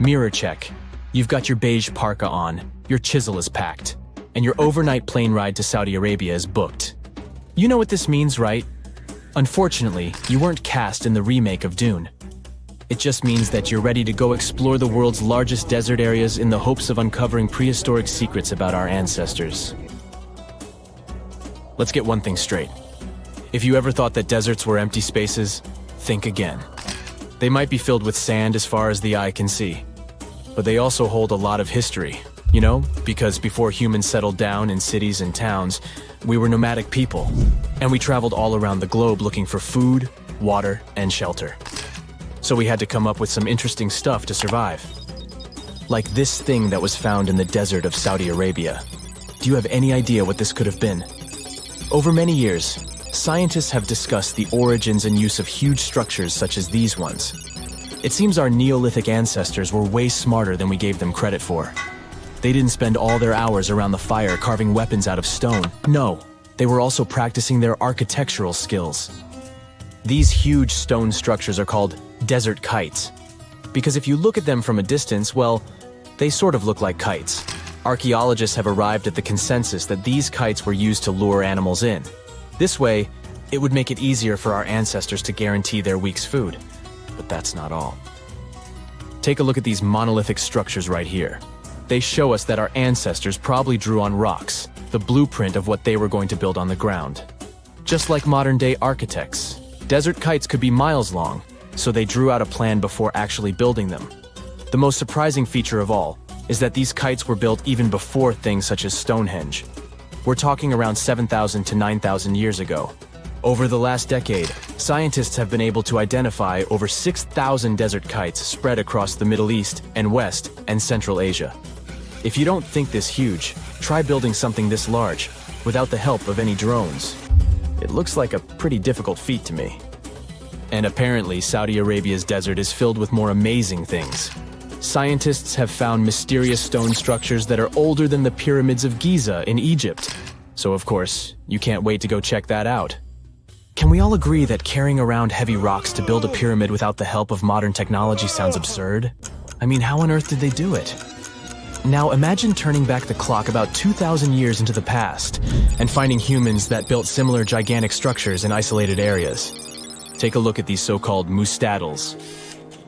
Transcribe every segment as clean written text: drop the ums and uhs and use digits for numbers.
Mirror check. You've got your beige parka on, your chisel is packed, and your overnight plane ride to Saudi Arabia is booked. You know what this means, right? Unfortunately, you weren't cast in the remake of Dune. It just means that you're ready to go explore the world's largest desert areas in the hopes of uncovering prehistoric secrets about our ancestors. Let's get one thing straight. If you ever thought that deserts were empty spaces, think again. They might be filled with sand as far as the eye can see, but they also hold a lot of history, you know, because before humans settled down in cities and towns, we were nomadic people, and we traveled all around the globe looking for food, water, and shelter. So we had to come up with some interesting stuff to survive. Like this thing that was found in the desert of Saudi Arabia. Do you have any idea what this could have been? Over many years, scientists have discussed the origins and use of huge structures such as these ones. It seems our Neolithic ancestors were way smarter than we gave them credit for. They didn't spend all their hours around the fire carving weapons out of stone. No, they were also practicing their architectural skills. These huge stone structures are called desert kites, because if you look at them from a distance, well, they sort of look like kites. Archaeologists have arrived at the consensus that these kites were used to lure animals in. This way, it would make it easier for our ancestors to guarantee their week's food. But that's not all. Take a look at these monolithic structures right here. They show us that our ancestors probably drew on rocks, the blueprint of what they were going to build on the ground. Just like modern-day architects, desert kites could be miles long, so they drew out a plan before actually building them. The most surprising feature of all is that these kites were built even before things such as Stonehenge. We're talking around 7,000 to 9,000 years ago. Over the last decade, scientists have been able to identify over 6,000 desert kites spread across the Middle East and West and Central Asia. If you don't think this huge, try building something this large without the help of any drones. It looks like a pretty difficult feat to me. And apparently, Saudi Arabia's desert is filled with more amazing things. Scientists have found mysterious stone structures that are older than the pyramids of Giza in Egypt. So of course, you can't wait to go check that out. Can we all agree that carrying around heavy rocks to build a pyramid without the help of modern technology sounds absurd? I mean, how on earth did they do it? Now imagine turning back the clock about 2,000 years into the past and finding humans that built similar gigantic structures in isolated areas. Take a look at these so-called mustadils.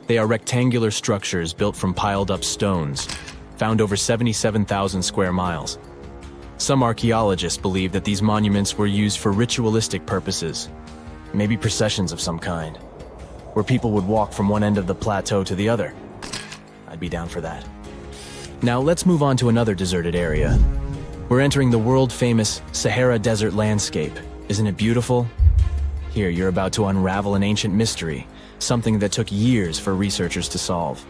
They are rectangular structures built from piled-up stones, found over 77,000 square miles. Some archaeologists believe that these monuments were used for ritualistic purposes, maybe processions of some kind, where people would walk from one end of the plateau to the other. I'd be down for that. Now let's move on to another deserted area. We're entering the world-famous Sahara Desert landscape. Isn't it beautiful? Here, you're about to unravel an ancient mystery, something that took years for researchers to solve.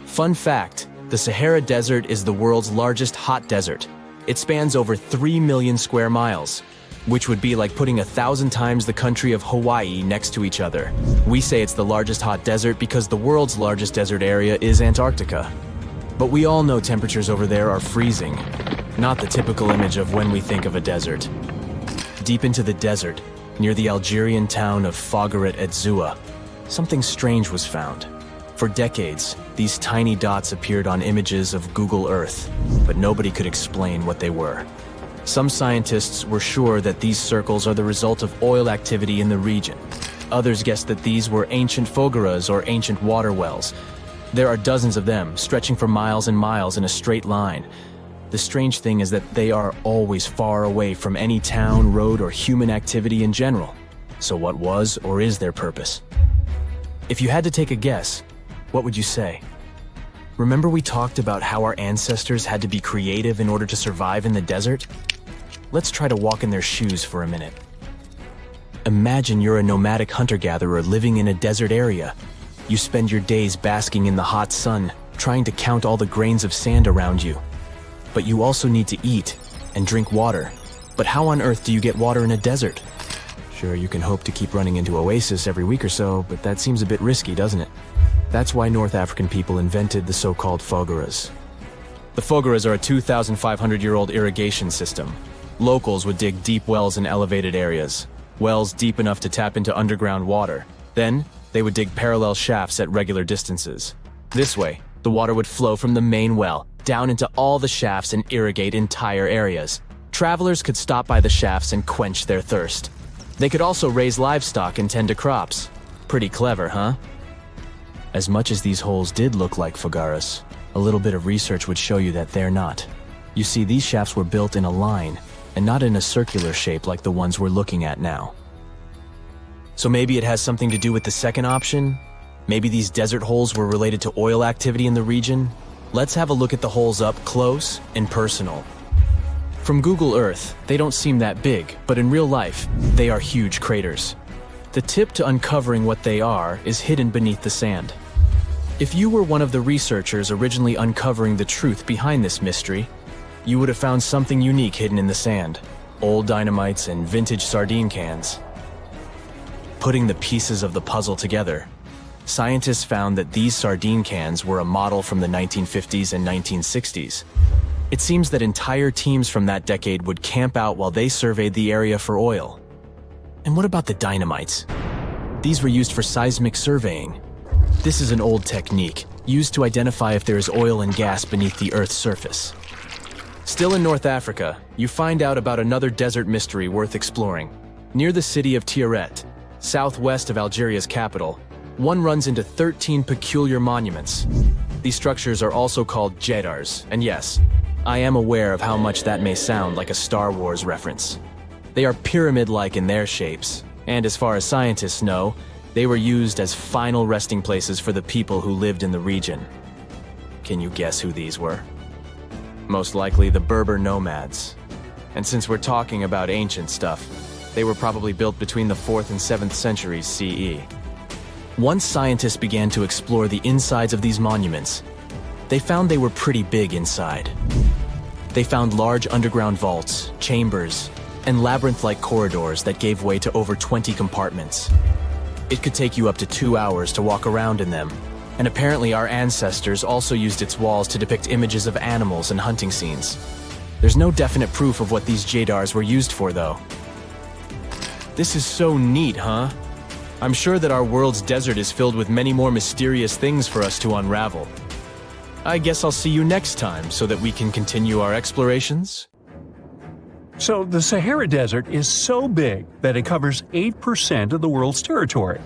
Fun fact, the Sahara Desert is the world's largest hot desert. It spans over 3 million square miles, which would be like putting 1,000 times the country of Hawaii next to each other. We say it's the largest hot desert because the world's largest desert area is Antarctica. But we all know temperatures over there are freezing, not the typical image of when we think of a desert. Deep into the desert, near the Algerian town of Fougeret et Zoua, something strange was found. For decades, these tiny dots appeared on images of Google Earth, but nobody could explain what they were. Some scientists were sure that these circles are the result of oil activity in the region. Others guessed that these were ancient fogeras or ancient water wells. There are dozens of them, stretching for miles and miles in a straight line. The strange thing is that they are always far away from any town, road, or human activity in general. So what was or is their purpose? If you had to take a guess, what would you say? Remember we talked about how our ancestors had to be creative in order to survive in the desert? Let's try to walk in their shoes for a minute. Imagine you're a nomadic hunter-gatherer living in a desert area. You spend your days basking in the hot sun, trying to count all the grains of sand around you. But you also need to eat and drink water. But how on earth do you get water in a desert? Sure, you can hope to keep running into oasis every week or so, but that seems a bit risky, doesn't it? That's why North African people invented the so-called fogeras. The fogeras are a 2,500-year-old irrigation system. Locals would dig deep wells in elevated areas, wells deep enough to tap into underground water. Then, they would dig parallel shafts at regular distances. This way, The water would flow from the main well down into all the shafts and irrigate entire areas. Travelers could stop by the shafts and quench their thirst. They could also raise livestock and tend to crops. Pretty clever, huh? As much as these holes did look like fogaras, a little bit of research would show you that they're not. You see, these shafts were built in a line and not in a circular shape like the ones we're looking at now. So maybe it has something to do with the second option? Maybe these desert holes were related to oil activity in the region? Let's have a look at the holes up close and personal. From Google Earth, they don't seem that big, but in real life, they are huge craters. The tip to uncovering what they are is hidden beneath the sand. If you were one of the researchers originally uncovering the truth behind this mystery, you would have found something unique hidden in the sand. Old dynamites and vintage sardine cans. Putting the pieces of the puzzle together, scientists found that these sardine cans were a model from the 1950s and 1960s. It seems that entire teams from that decade would camp out while they surveyed the area for oil. And what about the dynamites? These were used for seismic surveying. This is an old technique, used to identify if there is oil and gas beneath the Earth's surface. Still in North Africa, you find out about another desert mystery worth exploring. Near the city of Tiaret, southwest of Algeria's capital, one runs into 13 peculiar monuments. These structures are also called jedars, and yes, I am aware of how much that may sound like a Star Wars reference. They are pyramid-like in their shapes, and as far as scientists know, they were used as final resting places for the people who lived in the region. Can you guess who these were? Most likely the Berber nomads. And since we're talking about ancient stuff, they were probably built between the 4th and 7th centuries CE. Once scientists began to explore the insides of these monuments, they found they were pretty big inside. They found large underground vaults, chambers, and labyrinth-like corridors that gave way to over 20 compartments. It could take you up to 2 hours to walk around in them, and apparently our ancestors also used its walls to depict images of animals and hunting scenes. There's no definite proof of what these jedars were used for, though. This is so neat, huh? I'm sure that our world's desert is filled with many more mysterious things for us to unravel. I guess I'll see you next time so that we can continue our explorations. So the Sahara Desert is so big that it covers 8% of the world's territory.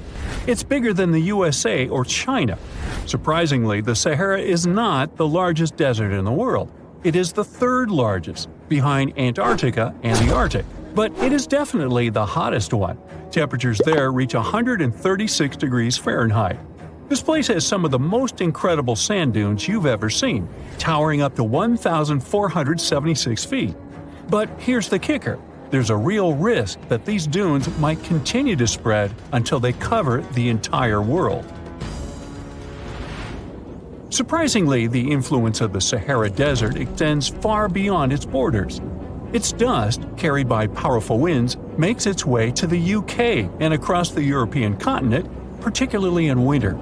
It's bigger than the USA or China. Surprisingly, the Sahara is not the largest desert in the world. It is the third largest, behind Antarctica and the Arctic. But it is definitely the hottest one. Temperatures there reach 136 degrees Fahrenheit. This place has some of the most incredible sand dunes you've ever seen, towering up to 1,476 feet. But here's the kicker. There's a real risk that these dunes might continue to spread until they cover the entire world. Surprisingly, the influence of the Sahara Desert extends far beyond its borders. Its dust, carried by powerful winds, makes its way to the UK and across the European continent, particularly in winter.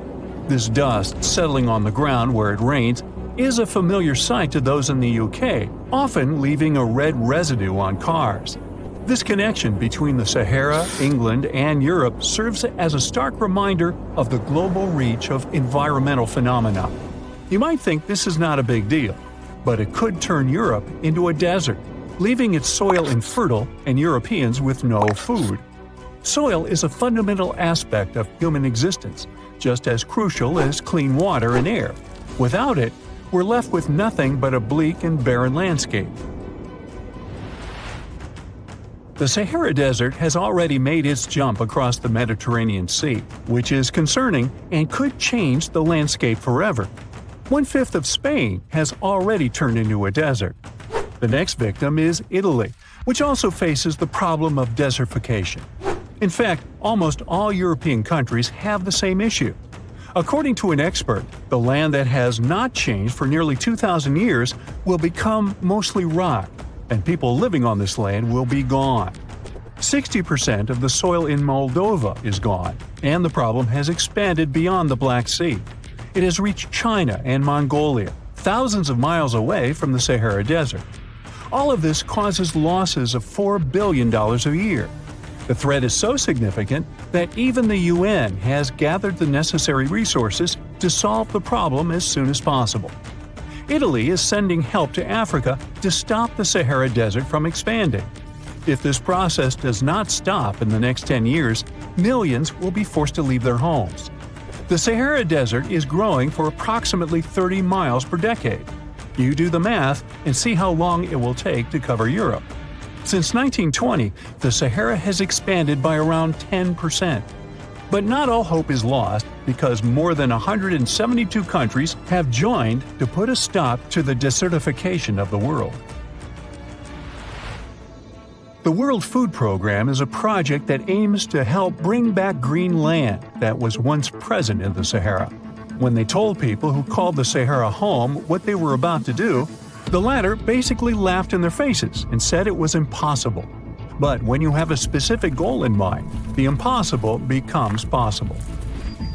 This dust settling on the ground where it rains is a familiar sight to those in the UK, often leaving a red residue on cars. This connection between the Sahara, England, and Europe serves as a stark reminder of the global reach of environmental phenomena. You might think this is not a big deal, but it could turn Europe into a desert, leaving its soil infertile and Europeans with no food. Soil is a fundamental aspect of human existence, just as crucial as clean water and air. Without it, we're left with nothing but a bleak and barren landscape. The Sahara Desert has already made its jump across the Mediterranean Sea, which is concerning and could change the landscape forever. 1/5 of Spain has already turned into a desert. The next victim is Italy, which also faces the problem of desertification. In fact, almost all European countries have the same issue. According to an expert, the land that has not changed for nearly 2,000 years will become mostly rock, and people living on this land will be gone. 60% of the soil in Moldova is gone, and the problem has expanded beyond the Black Sea. It has reached China and Mongolia, thousands of miles away from the Sahara Desert. All of this causes losses of $4 billion a year. The threat is so significant that even the UN has gathered the necessary resources to solve the problem as soon as possible. Italy is sending help to Africa to stop the Sahara Desert from expanding. If this process does not stop in the next 10 years, millions will be forced to leave their homes. The Sahara Desert is growing for approximately 30 miles per decade. You do the math and see how long it will take to cover Europe. Since 1920, the Sahara has expanded by around 10%. But not all hope is lost because more than 172 countries have joined to put a stop to the desertification of the world. The World Food Program is a project that aims to help bring back green land that was once present in the Sahara. When they told people who called the Sahara home what they were about to do, the latter basically laughed in their faces and said it was impossible. But when you have a specific goal in mind, the impossible becomes possible.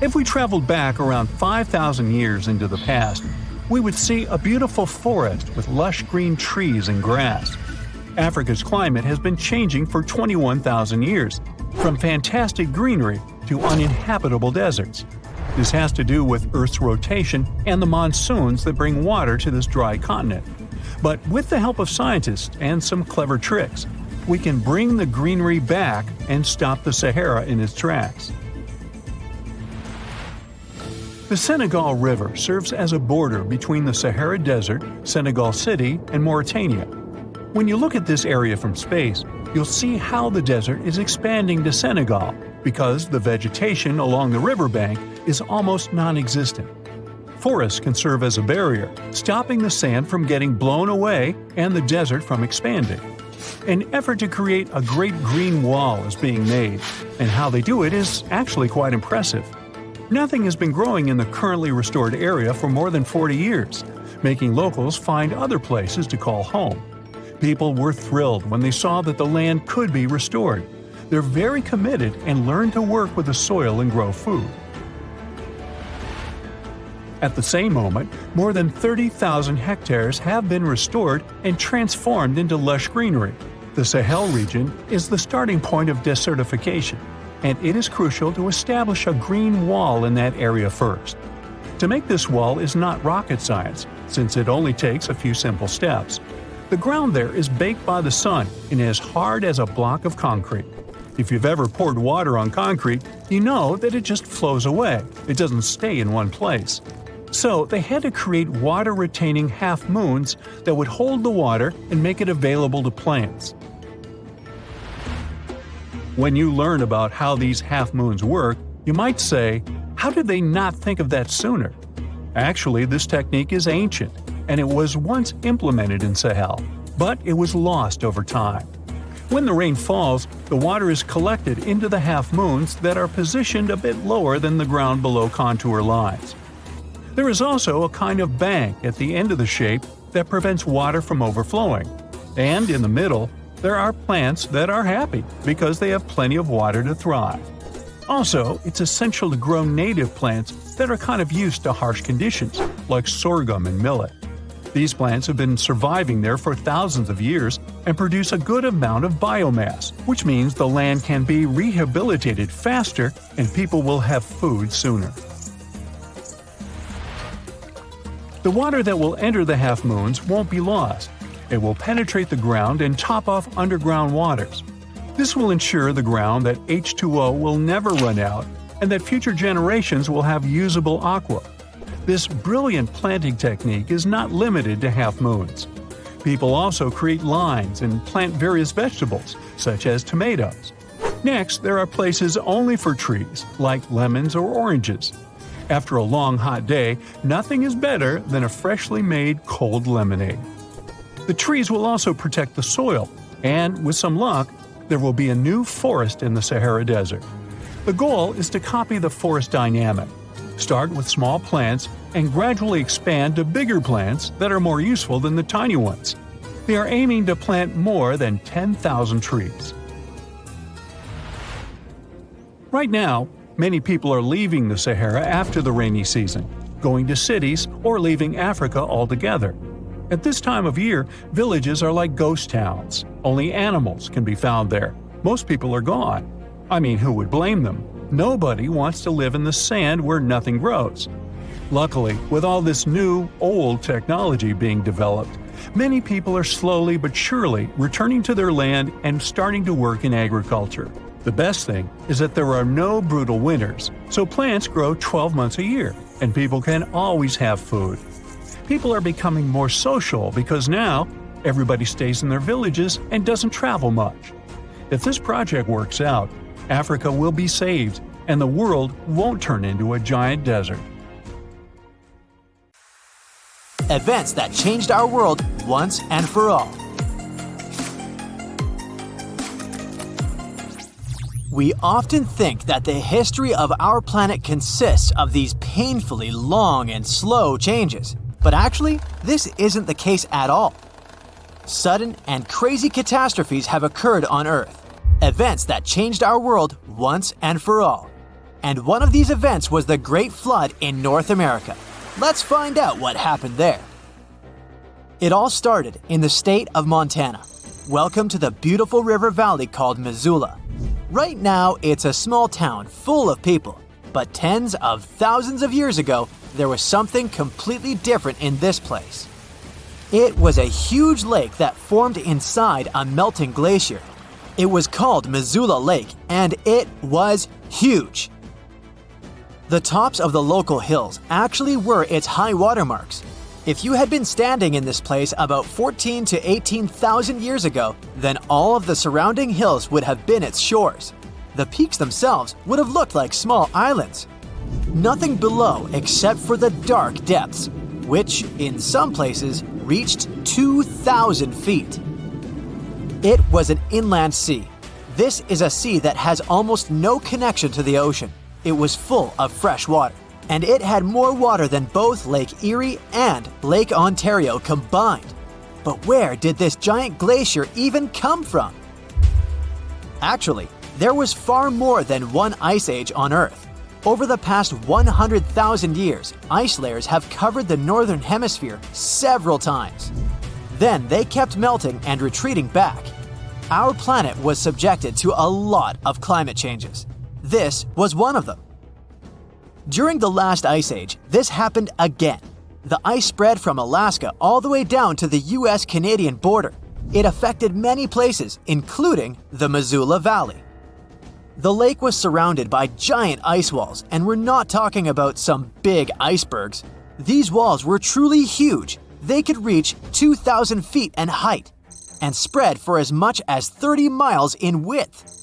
If we traveled back around 5,000 years into the past, we would see a beautiful forest with lush green trees and grass. Africa's climate has been changing for 21,000 years, from fantastic greenery to uninhabitable deserts. This has to do with Earth's rotation and the monsoons that bring water to this dry continent. But with the help of scientists and some clever tricks, we can bring the greenery back and stop the Sahara in its tracks. The Senegal River serves as a border between the Sahara Desert, Senegal City, and Mauritania. When you look at this area from space, you'll see how the desert is expanding to Senegal because the vegetation along the riverbank is almost non-existent. Forests can serve as a barrier, stopping the sand from getting blown away and the desert from expanding. An effort to create a great green wall is being made, and how they do it is actually quite impressive. Nothing has been growing in the currently restored area for more than 40 years, making locals find other places to call home. People were thrilled when they saw that the land could be restored. They're very committed and learn to work with the soil and grow food. At the same moment, more than 30,000 hectares have been restored and transformed into lush greenery. The Sahel region is the starting point of desertification, and it is crucial to establish a green wall in that area first. To make this wall is not rocket science, since it only takes a few simple steps. The ground there is baked by the sun and is hard as a block of concrete. If you've ever poured water on concrete, you know that it just flows away. It doesn't stay in one place. So they had to create water-retaining half-moons that would hold the water and make it available to plants. When you learn about how these half-moons work, you might say, how did they not think of that sooner? Actually, this technique is ancient, and it was once implemented in Sahel, but it was lost over time. When the rain falls, the water is collected into the half-moons that are positioned a bit lower than the ground below contour lines. There is also a kind of bank at the end of the shape that prevents water from overflowing. And in the middle, there are plants that are happy because they have plenty of water to thrive. Also, it's essential to grow native plants that are kind of used to harsh conditions, like sorghum and millet. These plants have been surviving there for thousands of years and produce a good amount of biomass, which means the land can be rehabilitated faster and people will have food sooner. The water that will enter the half-moons won't be lost. It will penetrate the ground and top off underground waters. This will ensure the ground that H2O will never run out and that future generations will have usable aqua. This brilliant planting technique is not limited to half-moons. People also create lines and plant various vegetables, such as tomatoes. Next, there are places only for trees, like lemons or oranges. After a long hot day, nothing is better than a freshly made cold lemonade. The trees will also protect the soil, and with some luck, there will be a new forest in the Sahara Desert. The goal is to copy the forest dynamic. Start with small plants and gradually expand to bigger plants that are more useful than the tiny ones. They are aiming to plant more than 10,000 trees. Right now, many people are leaving the Sahara after the rainy season, going to cities or leaving Africa altogether. At this time of year, villages are like ghost towns. Only animals can be found there. Most people are gone. I mean, who would blame them? Nobody wants to live in the sand where nothing grows. Luckily, with all this new, old technology being developed, many people are slowly but surely returning to their land and starting to work in agriculture. The best thing is that there are no brutal winters, so plants grow 12 months a year, and people can always have food. People are becoming more social because now everybody stays in their villages and doesn't travel much. If this project works out, Africa will be saved, and the world won't turn into a giant desert. Events that changed our world once and for all. We often think that the history of our planet consists of these painfully long and slow changes, but actually, this isn't the case at all. Sudden and crazy catastrophes have occurred on Earth, events that changed our world once and for all. And one of these events was the Great Flood in North America. Let's find out what happened there. It all started in the state of Montana. Welcome to the beautiful river valley called Missoula. Right now, it's a small town full of people, but tens of thousands of years ago, there was something completely different in this place. It was a huge lake that formed inside a melting glacier. It was called Missoula Lake, and it was huge. The tops of the local hills actually were its high water marks. If you had been standing in this place about 14 to 18,000 years ago, then all of the surrounding hills would have been its shores. The peaks themselves would have looked like small islands. Nothing below except for the dark depths, which, in some places, reached 2,000 feet. It was an inland sea. This is a sea that has almost no connection to the ocean. It was full of fresh water, and it had more water than both Lake Erie and Lake Ontario combined. But where did this giant glacier even come from? Actually, there was far more than one ice age on Earth. Over the past 100,000 years, ice layers have covered the northern hemisphere several times. Then they kept melting and retreating back. Our planet was subjected to a lot of climate changes. This was one of them. During the last ice age, this happened again. The ice spread from Alaska all the way down to the US-Canadian border. It affected many places, including the Missoula Valley. The lake was surrounded by giant ice walls, and we're not talking about some big icebergs. These walls were truly huge. They could reach 2,000 feet in height and spread for as much as 30 miles in width.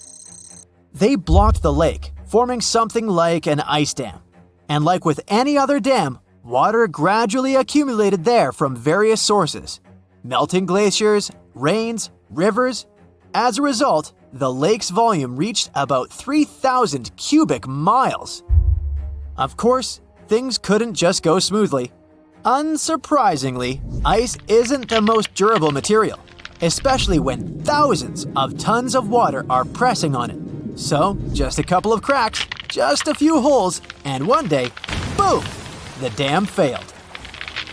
They blocked the lake, forming something like an ice dam. And like with any other dam, water gradually accumulated there from various sources: melting glaciers, rains, rivers. As a result, the lake's volume reached about 3,000 cubic miles. Of course, things couldn't just go smoothly. Unsurprisingly, ice isn't the most durable material, especially when thousands of tons of water are pressing on it. So, just a couple of cracks, just a few holes, and one day, boom, the dam failed.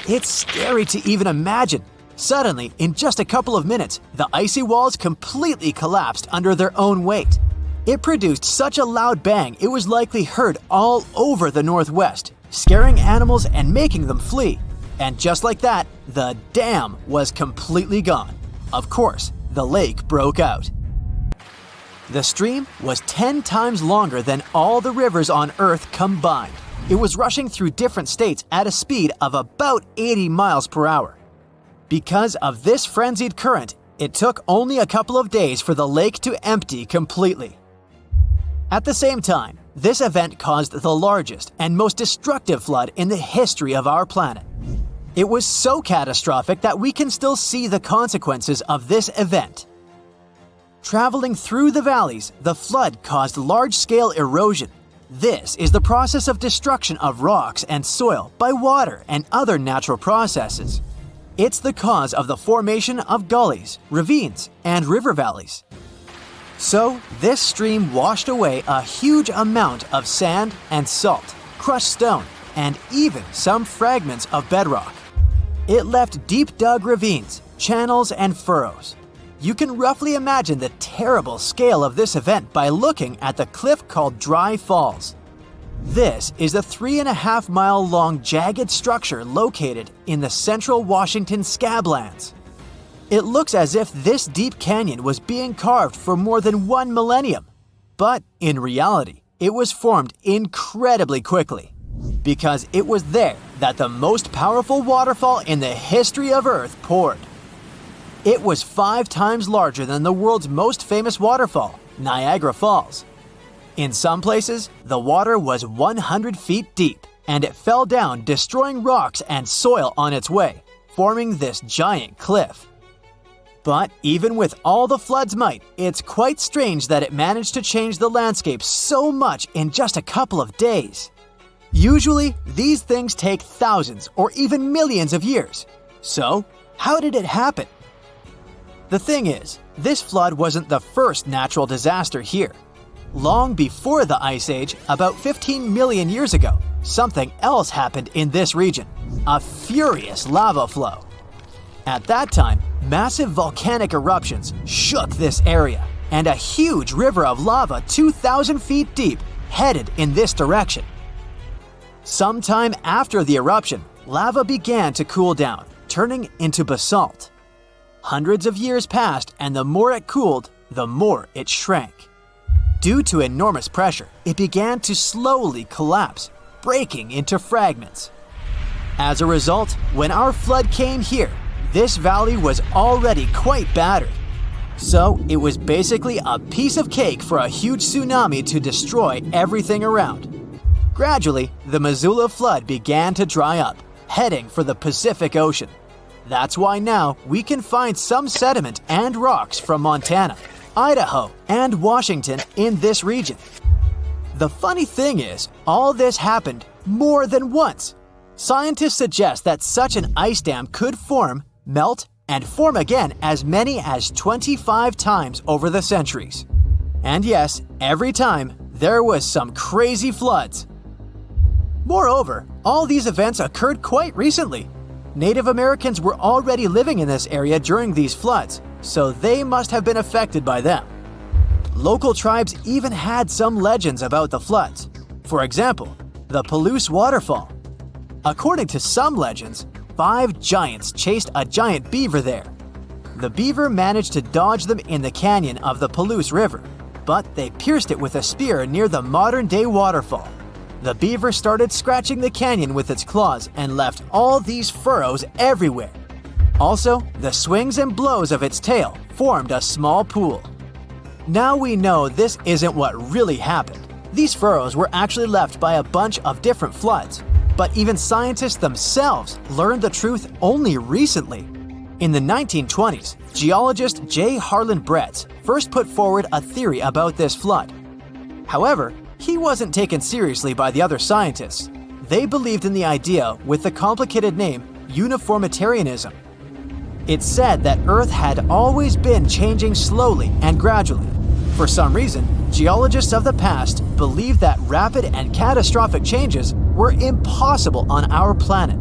It's scary to even imagine. Suddenly, in just a couple of minutes, the icy walls completely collapsed under their own weight. It produced such a loud bang it was likely heard all over the Northwest, scaring animals and making them flee. And just like that, the dam was completely gone. Of course, the lake broke out. The stream was 10 times longer than all the rivers on Earth combined. It was rushing through different states at a speed of about 80 miles per hour. Because of this frenzied current, it took only a couple of days for the lake to empty completely. At the same time, this event caused the largest and most destructive flood in the history of our planet. It was so catastrophic that we can still see the consequences of this event. Traveling through the valleys, the flood caused large-scale erosion. This is the process of destruction of rocks and soil by water and other natural processes. It's the cause of the formation of gullies, ravines, and river valleys. So, this stream washed away a huge amount of sand and salt, crushed stone, and even some fragments of bedrock. It left deep-dug ravines, channels, and furrows. You can roughly imagine the terrible scale of this event by looking at the cliff called Dry Falls. This is a 3.5-mile-long jagged structure located in the central Washington scablands. It looks as if this deep canyon was being carved for more than 1 millennium. But in reality, it was formed incredibly quickly, because it was there that the most powerful waterfall in the history of Earth poured. It was 5 times larger than the world's most famous waterfall, Niagara Falls. In some places, the water was 100 feet deep, and it fell down, destroying rocks and soil on its way, forming this giant cliff. But even with all the flood's might, it's quite strange that it managed to change the landscape so much in just a couple of days. Usually, these things take thousands or even millions of years. So, how did it happen? The thing is, this flood wasn't the first natural disaster here. Long before the Ice Age, about 15 million years ago, something else happened in this region: a furious lava flow. At that time, massive volcanic eruptions shook this area, and a huge river of lava 2,000 feet deep headed in this direction. Sometime after the eruption, lava began to cool down, turning into basalt. Hundreds of years passed, and the more it cooled, the more it shrank. Due to enormous pressure, it began to slowly collapse, breaking into fragments. As a result, when our flood came here, this valley was already quite battered. So it was basically a piece of cake for a huge tsunami to destroy everything around. Gradually, the Missoula flood began to dry up, heading for the Pacific Ocean. That's why now we can find some sediment and rocks from Montana, Idaho, and Washington in this region. The funny thing is, all this happened more than once. Scientists suggest that such an ice dam could form, melt, and form again as many as 25 times over the centuries. And yes, every time, there was some crazy floods. Moreover, all these events occurred quite recently. Native Americans were already living in this area during these floods, so they must have been affected by them. Local tribes even had some legends about the floods. For example, the Palouse Waterfall. According to some legends, 5 giants chased a giant beaver there. The beaver managed to dodge them in the canyon of the Palouse River, but they pierced it with a spear near the modern-day waterfall. The beaver started scratching the canyon with its claws and left all these furrows everywhere. Also, the swings and blows of its tail formed a small pool. Now we know this isn't what really happened. These furrows were actually left by a bunch of different floods. But even scientists themselves learned the truth only recently. In the 1920s, geologist J. Harlan Bretz first put forward a theory about this flood. However, he wasn't taken seriously by the other scientists. They believed in the idea with the complicated name uniformitarianism. It said that Earth had always been changing slowly and gradually. For some reason, geologists of the past believed that rapid and catastrophic changes were impossible on our planet.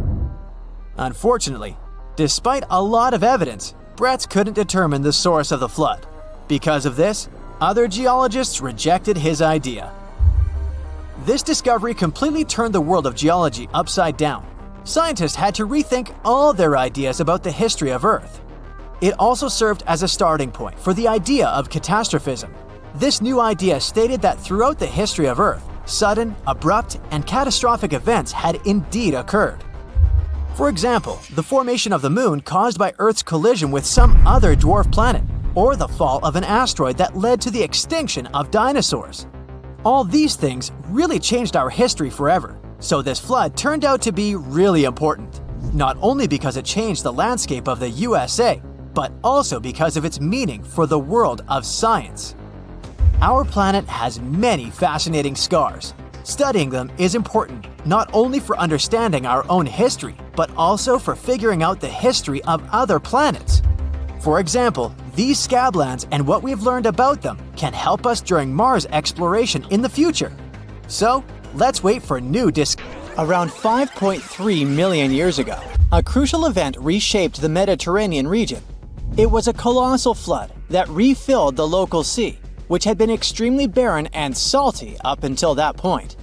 Unfortunately, despite a lot of evidence, Bretz couldn't determine the source of the flood. Because of this, other geologists rejected his idea. This discovery completely turned the world of geology upside down. Scientists had to rethink all their ideas about the history of Earth. It also served as a starting point for the idea of catastrophism. This new idea stated that throughout the history of Earth, sudden, abrupt, and catastrophic events had indeed occurred. For example, the formation of the Moon caused by Earth's collision with some other dwarf planet, or the fall of an asteroid that led to the extinction of dinosaurs. All these things really changed our history forever, so this flood turned out to be really important, not only because it changed the landscape of the USA, but also because of its meaning for the world of science. Our planet has many fascinating scars. Studying them is important not only for understanding our own history, but also for figuring out the history of other planets. For example, these scablands and what we've learned about them can help us during Mars exploration in the future. So, let's wait for new Around 5.3 million years ago, a crucial event reshaped the Mediterranean region. It was a colossal flood that refilled the local sea, which had been extremely barren and salty up until that point.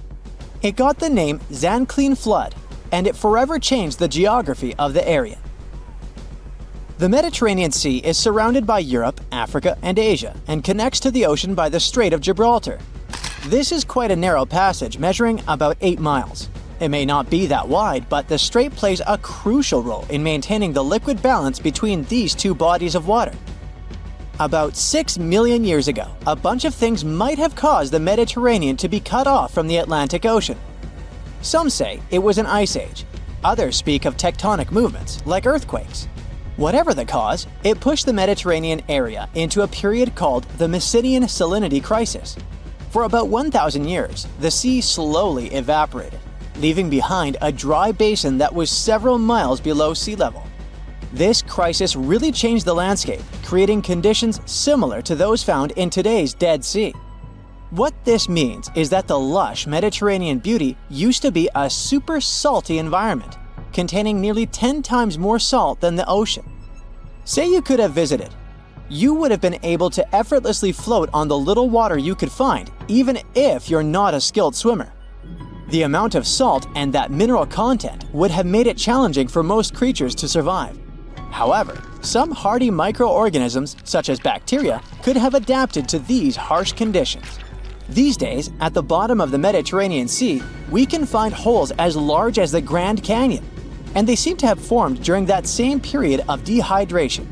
It got the name Zanclean Flood, and it forever changed the geography of the area. The Mediterranean Sea is surrounded by Europe, Africa, and Asia, and connects to the ocean by the Strait of Gibraltar. This is quite a narrow passage, measuring about 8 miles. It may not be that wide, but the strait plays a crucial role in maintaining the liquid balance between these two bodies of water. About 6 million years ago, a bunch of things might have caused the Mediterranean to be cut off from the Atlantic Ocean. Some say it was an ice age. Others speak of tectonic movements, like earthquakes. Whatever the cause, it pushed the Mediterranean area into a period called the Mycenaean Salinity Crisis. For about 1,000 years, the sea slowly evaporated, leaving behind a dry basin that was several miles below sea level. This crisis really changed the landscape, creating conditions similar to those found in today's Dead Sea. What this means is that the lush Mediterranean beauty used to be a super salty environment, containing nearly 10 times more salt than the ocean. Say you could have visited. You would have been able to effortlessly float on the little water you could find, even if you're not a skilled swimmer. The amount of salt and that mineral content would have made it challenging for most creatures to survive. However, some hardy microorganisms, such as bacteria, could have adapted to these harsh conditions. These days, at the bottom of the Mediterranean Sea, we can find holes as large as the Grand Canyon, and they seem to have formed during that same period of dehydration.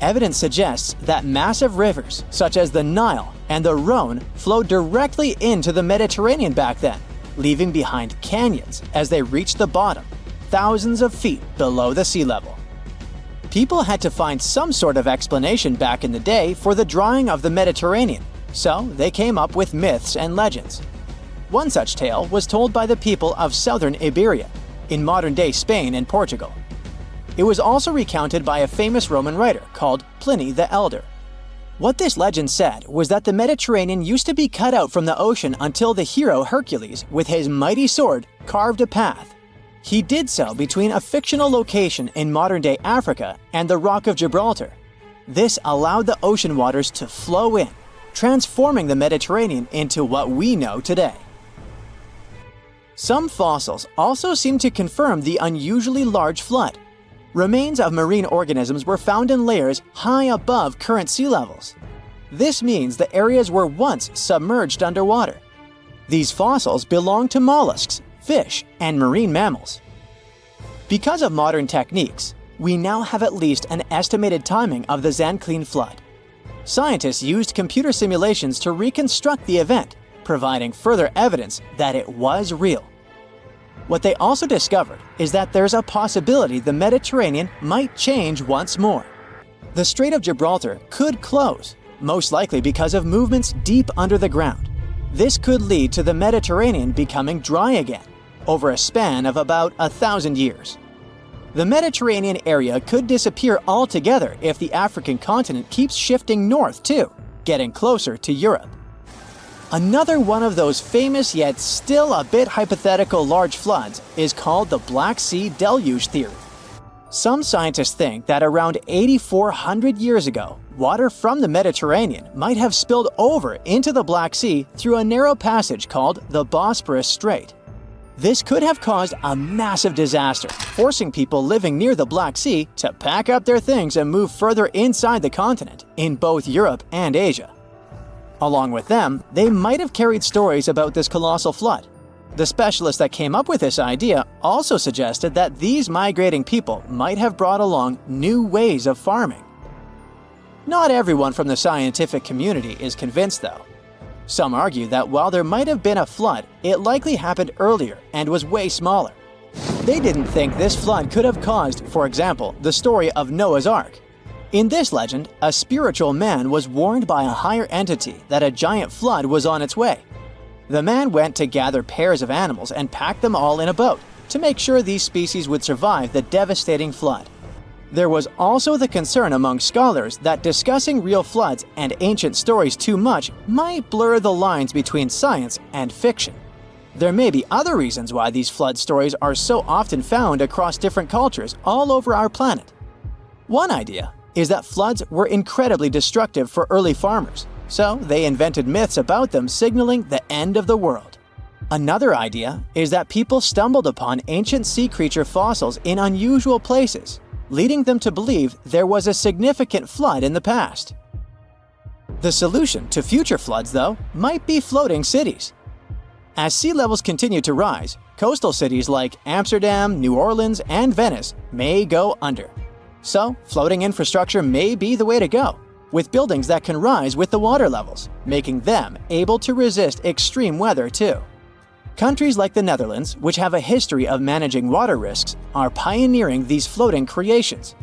Evidence suggests that massive rivers, such as the Nile and the Rhone, flowed directly into the Mediterranean back then, leaving behind canyons as they reached the bottom, thousands of feet below the sea level. People had to find some sort of explanation back in the day for the drying of the Mediterranean, so they came up with myths and legends. One such tale was told by the people of southern Iberia, in modern-day Spain and Portugal. It was also recounted by a famous Roman writer called Pliny the Elder. What this legend said was that the Mediterranean used to be cut out from the ocean until the hero Hercules, with his mighty sword, carved a path. He did so between a fictional location in modern-day Africa and the Rock of Gibraltar. This allowed the ocean waters to flow in, transforming the Mediterranean into what we know today. Some fossils also seem to confirm the unusually large flood. Remains of marine organisms were found in layers high above current sea levels. This means the areas were once submerged underwater. These fossils belong to mollusks, fish, and marine mammals. Because of modern techniques, we now have at least an estimated timing of the Zanclean flood. Scientists used computer simulations to reconstruct the event, providing further evidence that it was real. What they also discovered is that there's a possibility the Mediterranean might change once more. The Strait of Gibraltar could close, most likely because of movements deep under the ground. This could lead to the Mediterranean becoming dry again, over a span of about 1,000 years. The Mediterranean area could disappear altogether if the African continent keeps shifting north too, getting closer to Europe. Another one of those famous yet still a bit hypothetical large floods is called the Black Sea Deluge Theory. Some scientists think that around 8,400 years ago, water from the Mediterranean might have spilled over into the Black Sea through a narrow passage called the Bosporus Strait. This could have caused a massive disaster, forcing people living near the Black Sea to pack up their things and move further inside the continent, in both Europe and Asia. Along with them, they might have carried stories about this colossal flood. The specialist that came up with this idea also suggested that these migrating people might have brought along new ways of farming. Not everyone from the scientific community is convinced, though. Some argue that while there might have been a flood, it likely happened earlier and was way smaller. They didn't think this flood could have caused, for example, the story of Noah's Ark. In this legend, a spiritual man was warned by a higher entity that a giant flood was on its way. The man went to gather pairs of animals and pack them all in a boat to make sure these species would survive the devastating flood. There was also the concern among scholars that discussing real floods and ancient stories too much might blur the lines between science and fiction. There may be other reasons why these flood stories are so often found across different cultures all over our planet. One idea is that floods were incredibly destructive for early farmers, so they invented myths about them signaling the end of the world. Another idea is that people stumbled upon ancient sea creature fossils in unusual places, leading them to believe there was a significant flood in the past. The solution to future floods, though, might be floating cities. As sea levels continue to rise, coastal cities like Amsterdam, New Orleans, and Venice may go under. So, floating infrastructure may be the way to go, with buildings that can rise with the water levels, making them able to resist extreme weather too. Countries like the Netherlands, which have a history of managing water risks, are pioneering these floating creations.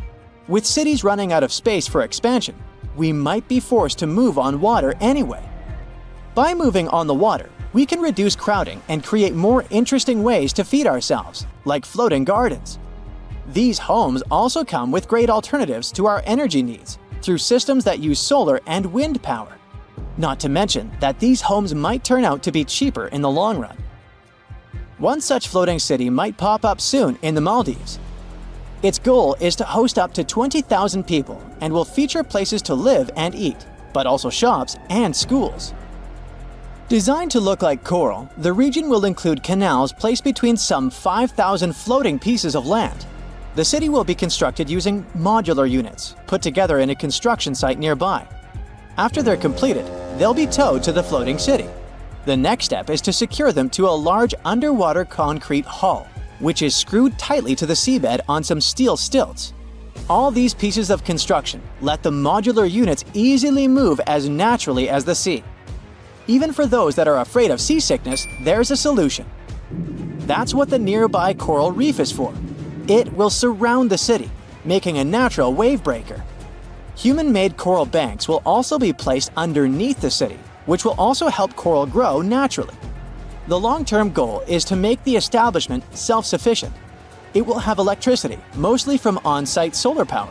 With cities running out of space for expansion, we might be forced to move on water anyway. By moving on the water, we can reduce crowding and create more interesting ways to feed ourselves, like floating gardens. These homes also come with great alternatives to our energy needs through systems that use solar and wind power. Not to mention that these homes might turn out to be cheaper in the long run. One such floating city might pop up soon in the Maldives. Its goal is to host up to 20,000 people and will feature places to live and eat, but also shops and schools. Designed to look like coral, the region will include canals placed between some 5,000 floating pieces of land. The city will be constructed using modular units, put together in a construction site nearby. After they're completed, they'll be towed to the floating city. The next step is to secure them to a large underwater concrete hull, which is screwed tightly to the seabed on some steel stilts. All these pieces of construction let the modular units easily move as naturally as the sea. Even for those that are afraid of seasickness, there's a solution. That's what the nearby coral reef is for. It will surround the city, making a natural wave breaker. Human-made coral banks will also be placed underneath the city, which will also help coral grow naturally. The long-term goal is to make the establishment self-sufficient. It will have electricity, mostly from on-site solar power.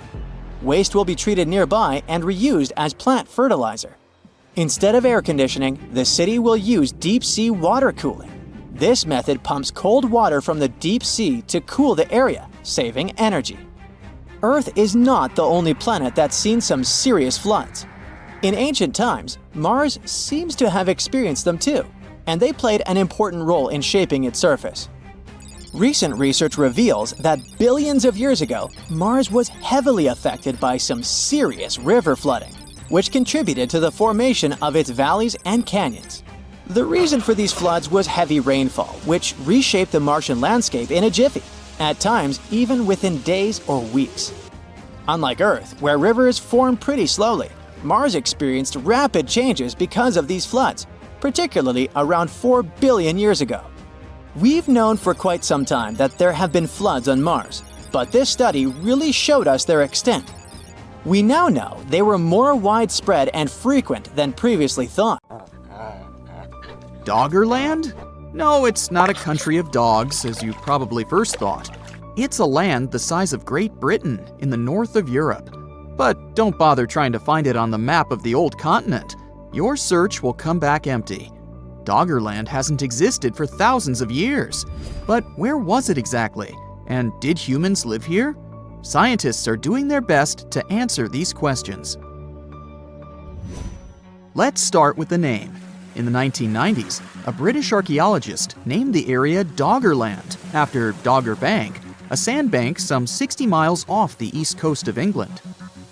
Waste will be treated nearby and reused as plant fertilizer. Instead of air conditioning, the city will use deep-sea water cooling. This method pumps cold water from the deep sea to cool the area, saving energy. Earth is not the only planet that's seen some serious floods. In ancient times, Mars seems to have experienced them too, and they played an important role in shaping its surface. Recent research reveals that billions of years ago, Mars was heavily affected by some serious river flooding, which contributed to the formation of its valleys and canyons. The reason for these floods was heavy rainfall, which reshaped the Martian landscape in a jiffy, at times even within days or weeks. Unlike Earth, where rivers form pretty slowly, Mars experienced rapid changes because of these floods, particularly around 4 billion years ago. We've known for quite some time that there have been floods on Mars, but this study really showed us their extent. We now know they were more widespread and frequent than previously thought. Doggerland? No, it's not a country of dogs, as you probably first thought. It's a land the size of Great Britain in the north of Europe. But don't bother trying to find it on the map of the old continent. Your search will come back empty. Doggerland hasn't existed for thousands of years. But where was it exactly? And did humans live here? Scientists are doing their best to answer these questions. Let's start with the name. In the 1990s, a British archaeologist named the area Doggerland after Dogger Bank, a sandbank some 60 miles off the east coast of England.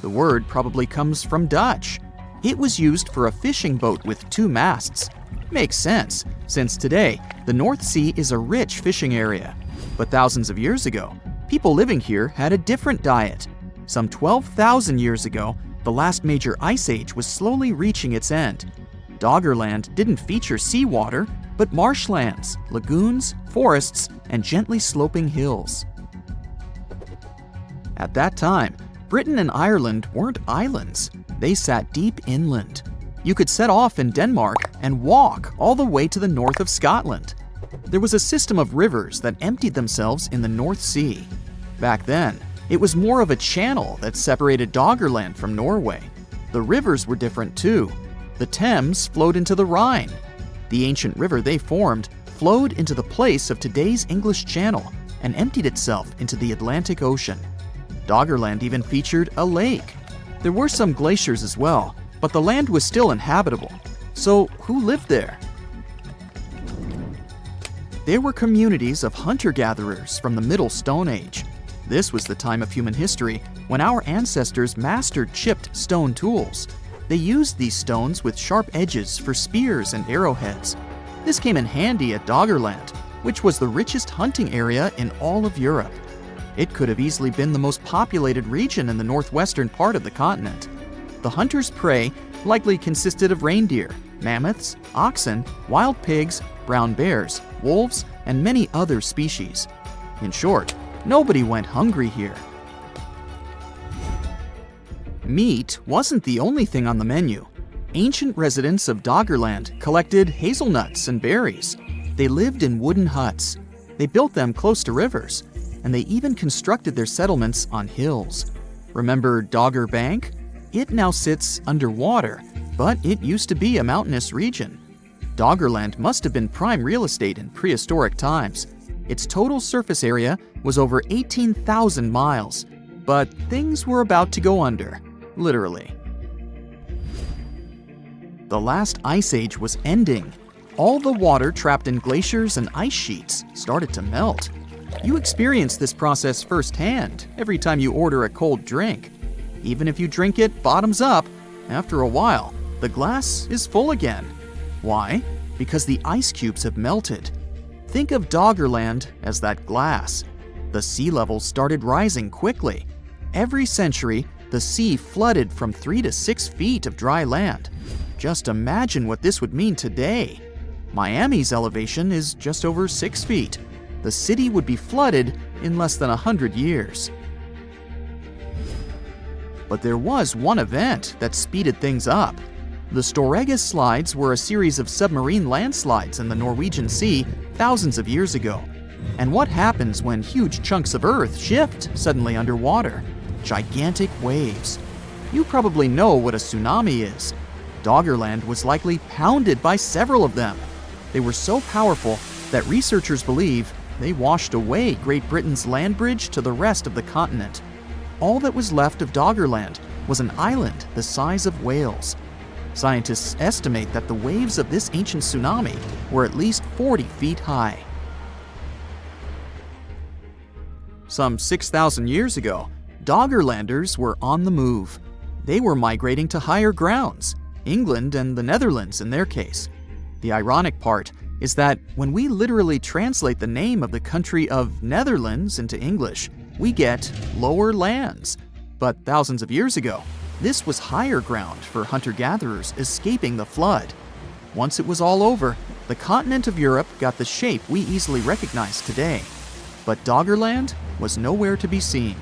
The word probably comes from Dutch. It was used for a fishing boat with 2 masts. Makes sense, since today, the North Sea is a rich fishing area. But thousands of years ago, people living here had a different diet. Some 12,000 years ago, the last major ice age was slowly reaching its end. Doggerland didn't feature seawater, but marshlands, lagoons, forests, and gently sloping hills. At that time, Britain and Ireland weren't islands. They sat deep inland. You could set off in Denmark and walk all the way to the north of Scotland. There was a system of rivers that emptied themselves in the North Sea. Back then, it was more of a channel that separated Doggerland from Norway. The rivers were different too. The Thames flowed into the Rhine. The ancient river they formed flowed into the place of today's English Channel and emptied itself into the Atlantic Ocean. Doggerland even featured a lake. There were some glaciers as well, but the land was still inhabitable. So who lived there? There were communities of hunter-gatherers from the Middle Stone Age. This was the time of human history when our ancestors mastered chipped stone tools. They used these stones with sharp edges for spears and arrowheads. This came in handy at Doggerland, which was the richest hunting area in all of Europe. It could have easily been the most populated region in the northwestern part of the continent. The hunters' prey likely consisted of reindeer, mammoths, oxen, wild pigs, brown bears, wolves, and many other species. In short, nobody went hungry here. Meat wasn't the only thing on the menu. Ancient residents of Doggerland collected hazelnuts and berries. They lived in wooden huts. They built them close to rivers, and they even constructed their settlements on hills. Remember Dogger Bank? It now sits underwater, but it used to be a mountainous region. Doggerland must have been prime real estate in prehistoric times. Its total surface area was over 18,000 miles, but things were about to go under, literally. The last ice age was ending. All the water trapped in glaciers and ice sheets started to melt. You experience this process firsthand every time you order a cold drink. Even if you drink it bottoms up, after a while, the glass is full again. Why? Because the ice cubes have melted. Think of Doggerland as that glass. The sea level started rising quickly. Every century, the sea flooded from 3 to 6 feet of dry land. Just imagine what this would mean today. Miami's elevation is just over 6 feet. The city would be flooded in less than 100 years. But there was one event that speeded things up. The Storegga slides were a series of submarine landslides in the Norwegian Sea thousands of years ago. And what happens when huge chunks of Earth shift suddenly underwater? Gigantic waves. You probably know what a tsunami is. Doggerland was likely pounded by several of them. They were so powerful that researchers believe they washed away Great Britain's land bridge to the rest of the continent. All that was left of Doggerland was an island the size of Wales. Scientists estimate that the waves of this ancient tsunami were at least 40 feet high. Some 6,000 years ago, Doggerlanders were on the move. They were migrating to higher grounds, England and the Netherlands in their case. The ironic part is that when we literally translate the name of the country of Netherlands into English, we get lower lands. But thousands of years ago, this was higher ground for hunter-gatherers escaping the flood. Once it was all over, the continent of Europe got the shape we easily recognize today. But Doggerland was nowhere to be seen.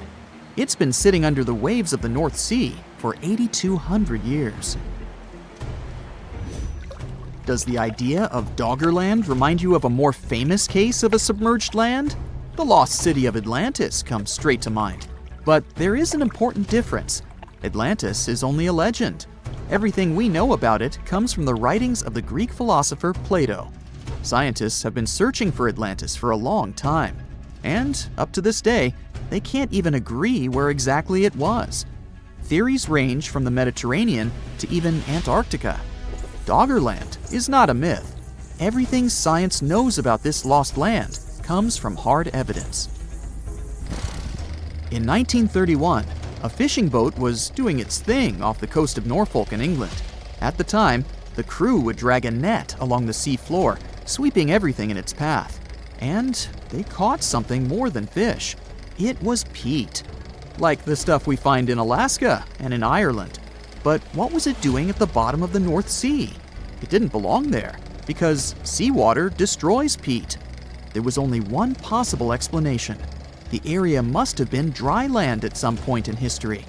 It's been sitting under the waves of the North Sea for 8,200 years. Does the idea of Doggerland remind you of a more famous case of a submerged land? The lost city of Atlantis comes straight to mind. But there is an important difference. Atlantis is only a legend. Everything we know about it comes from the writings of the Greek philosopher Plato. Scientists have been searching for Atlantis for a long time. And, up to this day, they can't even agree where exactly it was. Theories range from the Mediterranean to even Antarctica. Doggerland is not a myth. Everything science knows about this lost land comes from hard evidence. In 1931, a fishing boat was doing its thing off the coast of Norfolk in England. At the time, the crew would drag a net along the sea floor, sweeping everything in its path. And they caught something more than fish. It was peat, like the stuff we find in Alaska and in Ireland. But what was it doing at the bottom of the North Sea? It didn't belong there, because seawater destroys peat. There was only one possible explanation. The area must have been dry land at some point in history.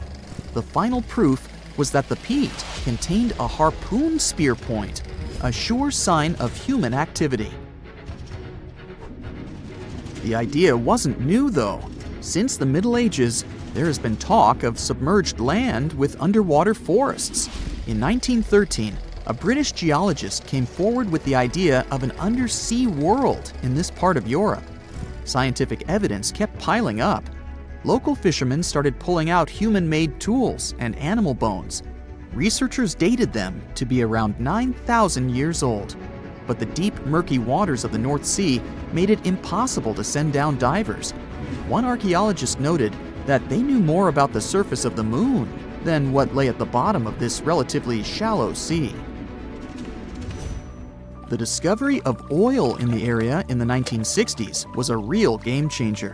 The final proof was that the peat contained a harpoon spear point, a sure sign of human activity. The idea wasn't new, though. Since the Middle Ages, there has been talk of submerged land with underwater forests. In 1913, a British geologist came forward with the idea of an undersea world in this part of Europe. Scientific evidence kept piling up. Local fishermen started pulling out human-made tools and animal bones. Researchers dated them to be around 9,000 years old. but the deep, murky waters of the North Sea made it impossible to send down divers. One archaeologist noted that they knew more about the surface of the moon than what lay at the bottom of this relatively shallow sea. The discovery of oil in the area in the 1960s was a real game changer.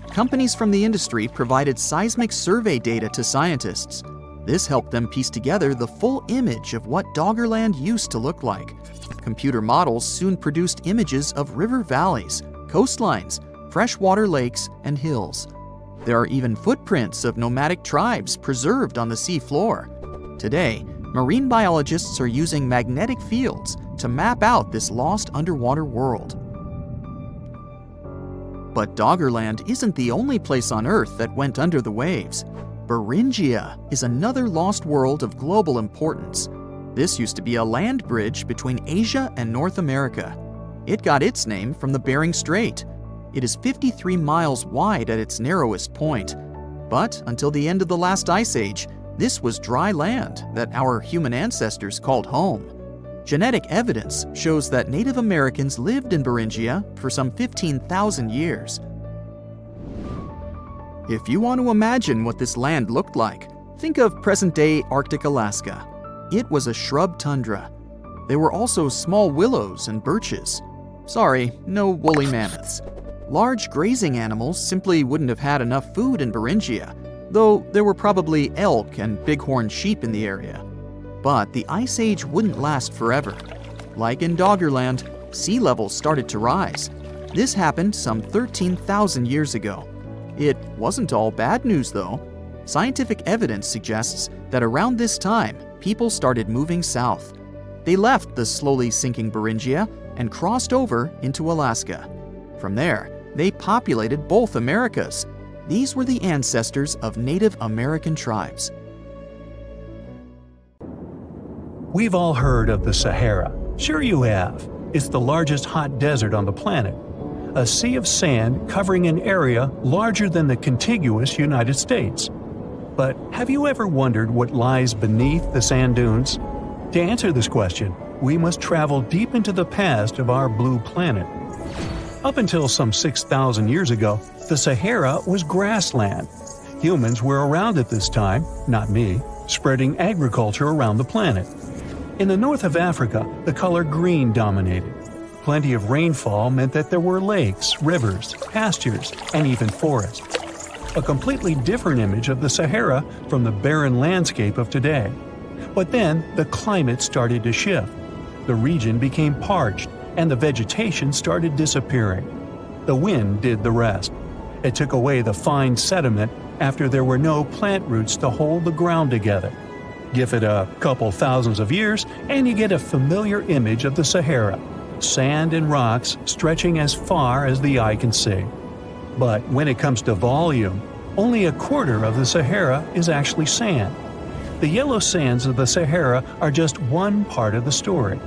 Companies from the industry provided seismic survey data to scientists. This helped them piece together the full image of what Doggerland used to look like. Computer models soon produced images of river valleys, coastlines, freshwater lakes, and hills. There are even footprints of nomadic tribes preserved on the sea floor. Today, marine biologists are using magnetic fields to map out this lost underwater world. But Doggerland isn't the only place on Earth that went under the waves. Beringia is another lost world of global importance. This used to be a land bridge between Asia and North America. It got its name from the Bering Strait. It is 53 miles wide at its narrowest point. But until the end of the last ice age, this was dry land that our human ancestors called home. Genetic evidence shows that Native Americans lived in Beringia for some 15,000 years. If you want to imagine what this land looked like, think of present-day Arctic Alaska. It was a shrub tundra. There were also small willows and birches. Sorry, no woolly mammoths. Large grazing animals simply wouldn't have had enough food in Beringia, though there were probably elk and bighorn sheep in the area. But the Ice Age wouldn't last forever. Like in Doggerland, sea levels started to rise. This happened some 13,000 years ago. It wasn't all bad news, though. Scientific evidence suggests that around this time, people started moving south. They left the slowly sinking Beringia and crossed over into Alaska. From there, they populated both Americas. These were the ancestors of Native American tribes. We've all heard of the Sahara. Sure you have. It's the largest hot desert on the planet. A sea of sand covering an area larger than the contiguous United States. But have you ever wondered what lies beneath the sand dunes? To answer this question, we must travel deep into the past of our blue planet. Up until some 6,000 years ago, the Sahara was grassland. Humans were around at this time, not me, spreading agriculture around the planet. In the north of Africa, the color green dominated. Plenty of rainfall meant that there were lakes, rivers, pastures, and even forests. A completely different image of the Sahara from the barren landscape of today. But then the climate started to shift. The region became parched, and the vegetation started disappearing. The wind did the rest. It took away the fine sediment after there were no plant roots to hold the ground together. Give it a couple thousands of years, and you get a familiar image of the Sahara. Sand and rocks stretching as far as the eye can see. But when it comes to volume, only a quarter of the Sahara is actually sand. The yellow sands of the Sahara are just one part of the story.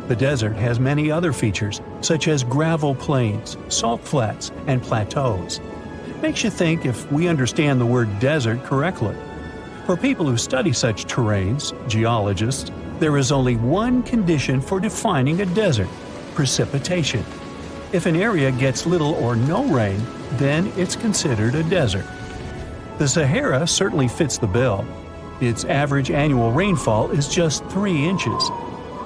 The desert has many other features, such as gravel plains, salt flats, and plateaus. Makes you think if we understand the word desert correctly. For people who study such terrains, geologists, there is only one condition for defining a desert: precipitation. If an area gets little or no rain, then it's considered a desert. The Sahara certainly fits the bill. Its average annual rainfall is just 3 inches.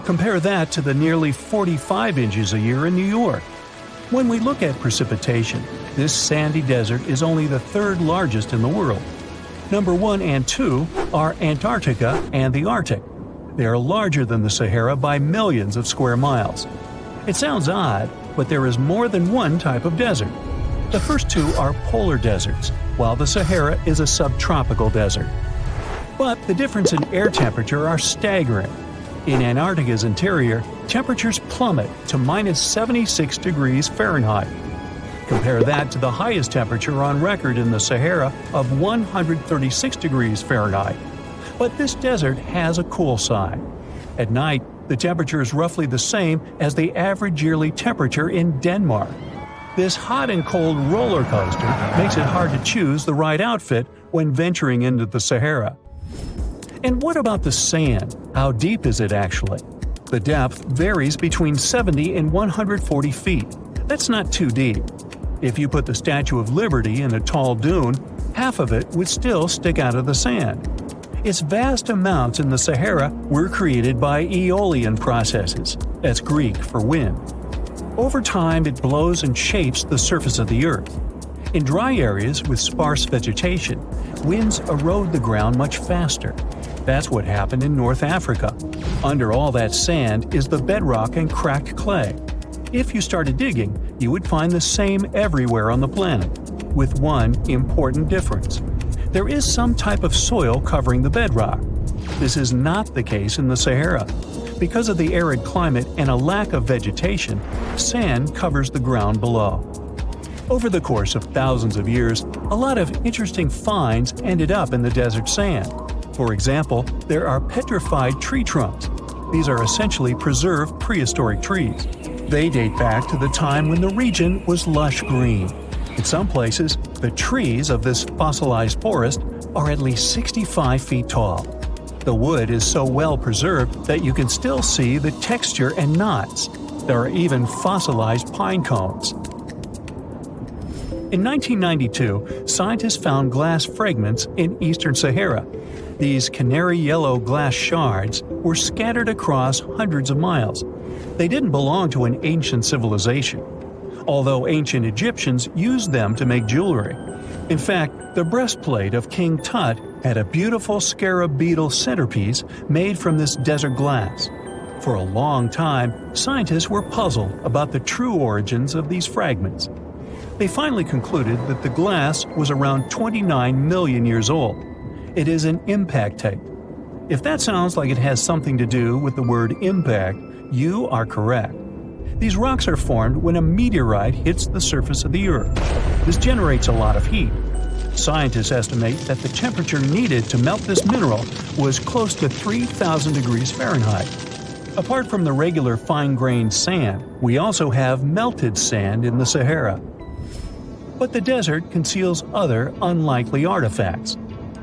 Compare that to the nearly 45 inches a year in New York. When we look at precipitation, this sandy desert is only the third largest in the world. Number 1 and 2 are Antarctica and the Arctic. They are larger than the Sahara by millions of square miles. It sounds odd, but there is more than one type of desert. The first two are polar deserts, while the Sahara is a subtropical desert. But the difference in air temperature are staggering. In Antarctica's interior, temperatures plummet to minus 76 degrees Fahrenheit. Compare that to the highest temperature on record in the Sahara of 136 degrees Fahrenheit. But this desert has a cool side. At night, the temperature is roughly the same as the average yearly temperature in Denmark. This hot and cold roller coaster makes it hard to choose the right outfit when venturing into the Sahara. And what about the sand? How deep is it actually? The depth varies between 70 and 140 feet. That's not too deep. If you put the Statue of Liberty in a tall dune, half of it would still stick out of the sand. Its vast amounts in the Sahara were created by aeolian processes. That's Greek for wind. Over time, it blows and shapes the surface of the earth. In dry areas with sparse vegetation, winds erode the ground much faster. That's what happened in North Africa. Under all that sand is the bedrock and cracked clay. If you started digging, you would find the same everywhere on the planet, with one important difference. There is some type of soil covering the bedrock. This is not the case in the Sahara. Because of the arid climate and a lack of vegetation, sand covers the ground below. Over the course of thousands of years, a lot of interesting finds ended up in the desert sand. For example, there are petrified tree trunks. These are essentially preserved prehistoric trees. They date back to the time when the region was lush green. In some places, the trees of this fossilized forest are at least 65 feet tall. The wood is so well preserved that you can still see the texture and knots. There are even fossilized pine cones. In 1992, scientists found glass fragments in eastern Sahara. These canary yellow glass shards were scattered across hundreds of miles. They didn't belong to an ancient civilization, although ancient Egyptians used them to make jewelry. In fact, the breastplate of King Tut had a beautiful scarab beetle centerpiece made from this desert glass. For a long time, scientists were puzzled about the true origins of these fragments. They finally concluded that the glass was around 29 million years old. It is an impact tape. If that sounds like it has something to do with the word impact, you are correct. These rocks are formed when a meteorite hits the surface of the Earth. This generates a lot of heat. Scientists estimate that the temperature needed to melt this mineral was close to 3,000 degrees Fahrenheit. Apart from the regular fine-grained sand, we also have melted sand in the Sahara. But the desert conceals other unlikely artifacts.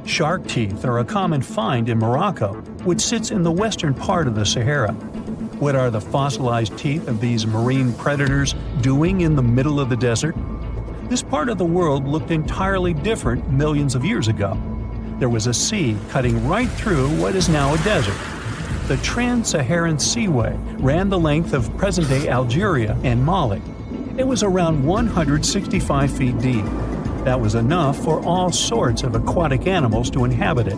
Shark teeth are a common find in Morocco, which sits in the western part of the Sahara. What are the fossilized teeth of these marine predators doing in the middle of the desert? This part of the world looked entirely different millions of years ago. There was a sea cutting right through what is now a desert. The Trans-Saharan Seaway ran the length of present-day Algeria and Mali. It was around 165 feet deep. That was enough for all sorts of aquatic animals to inhabit it.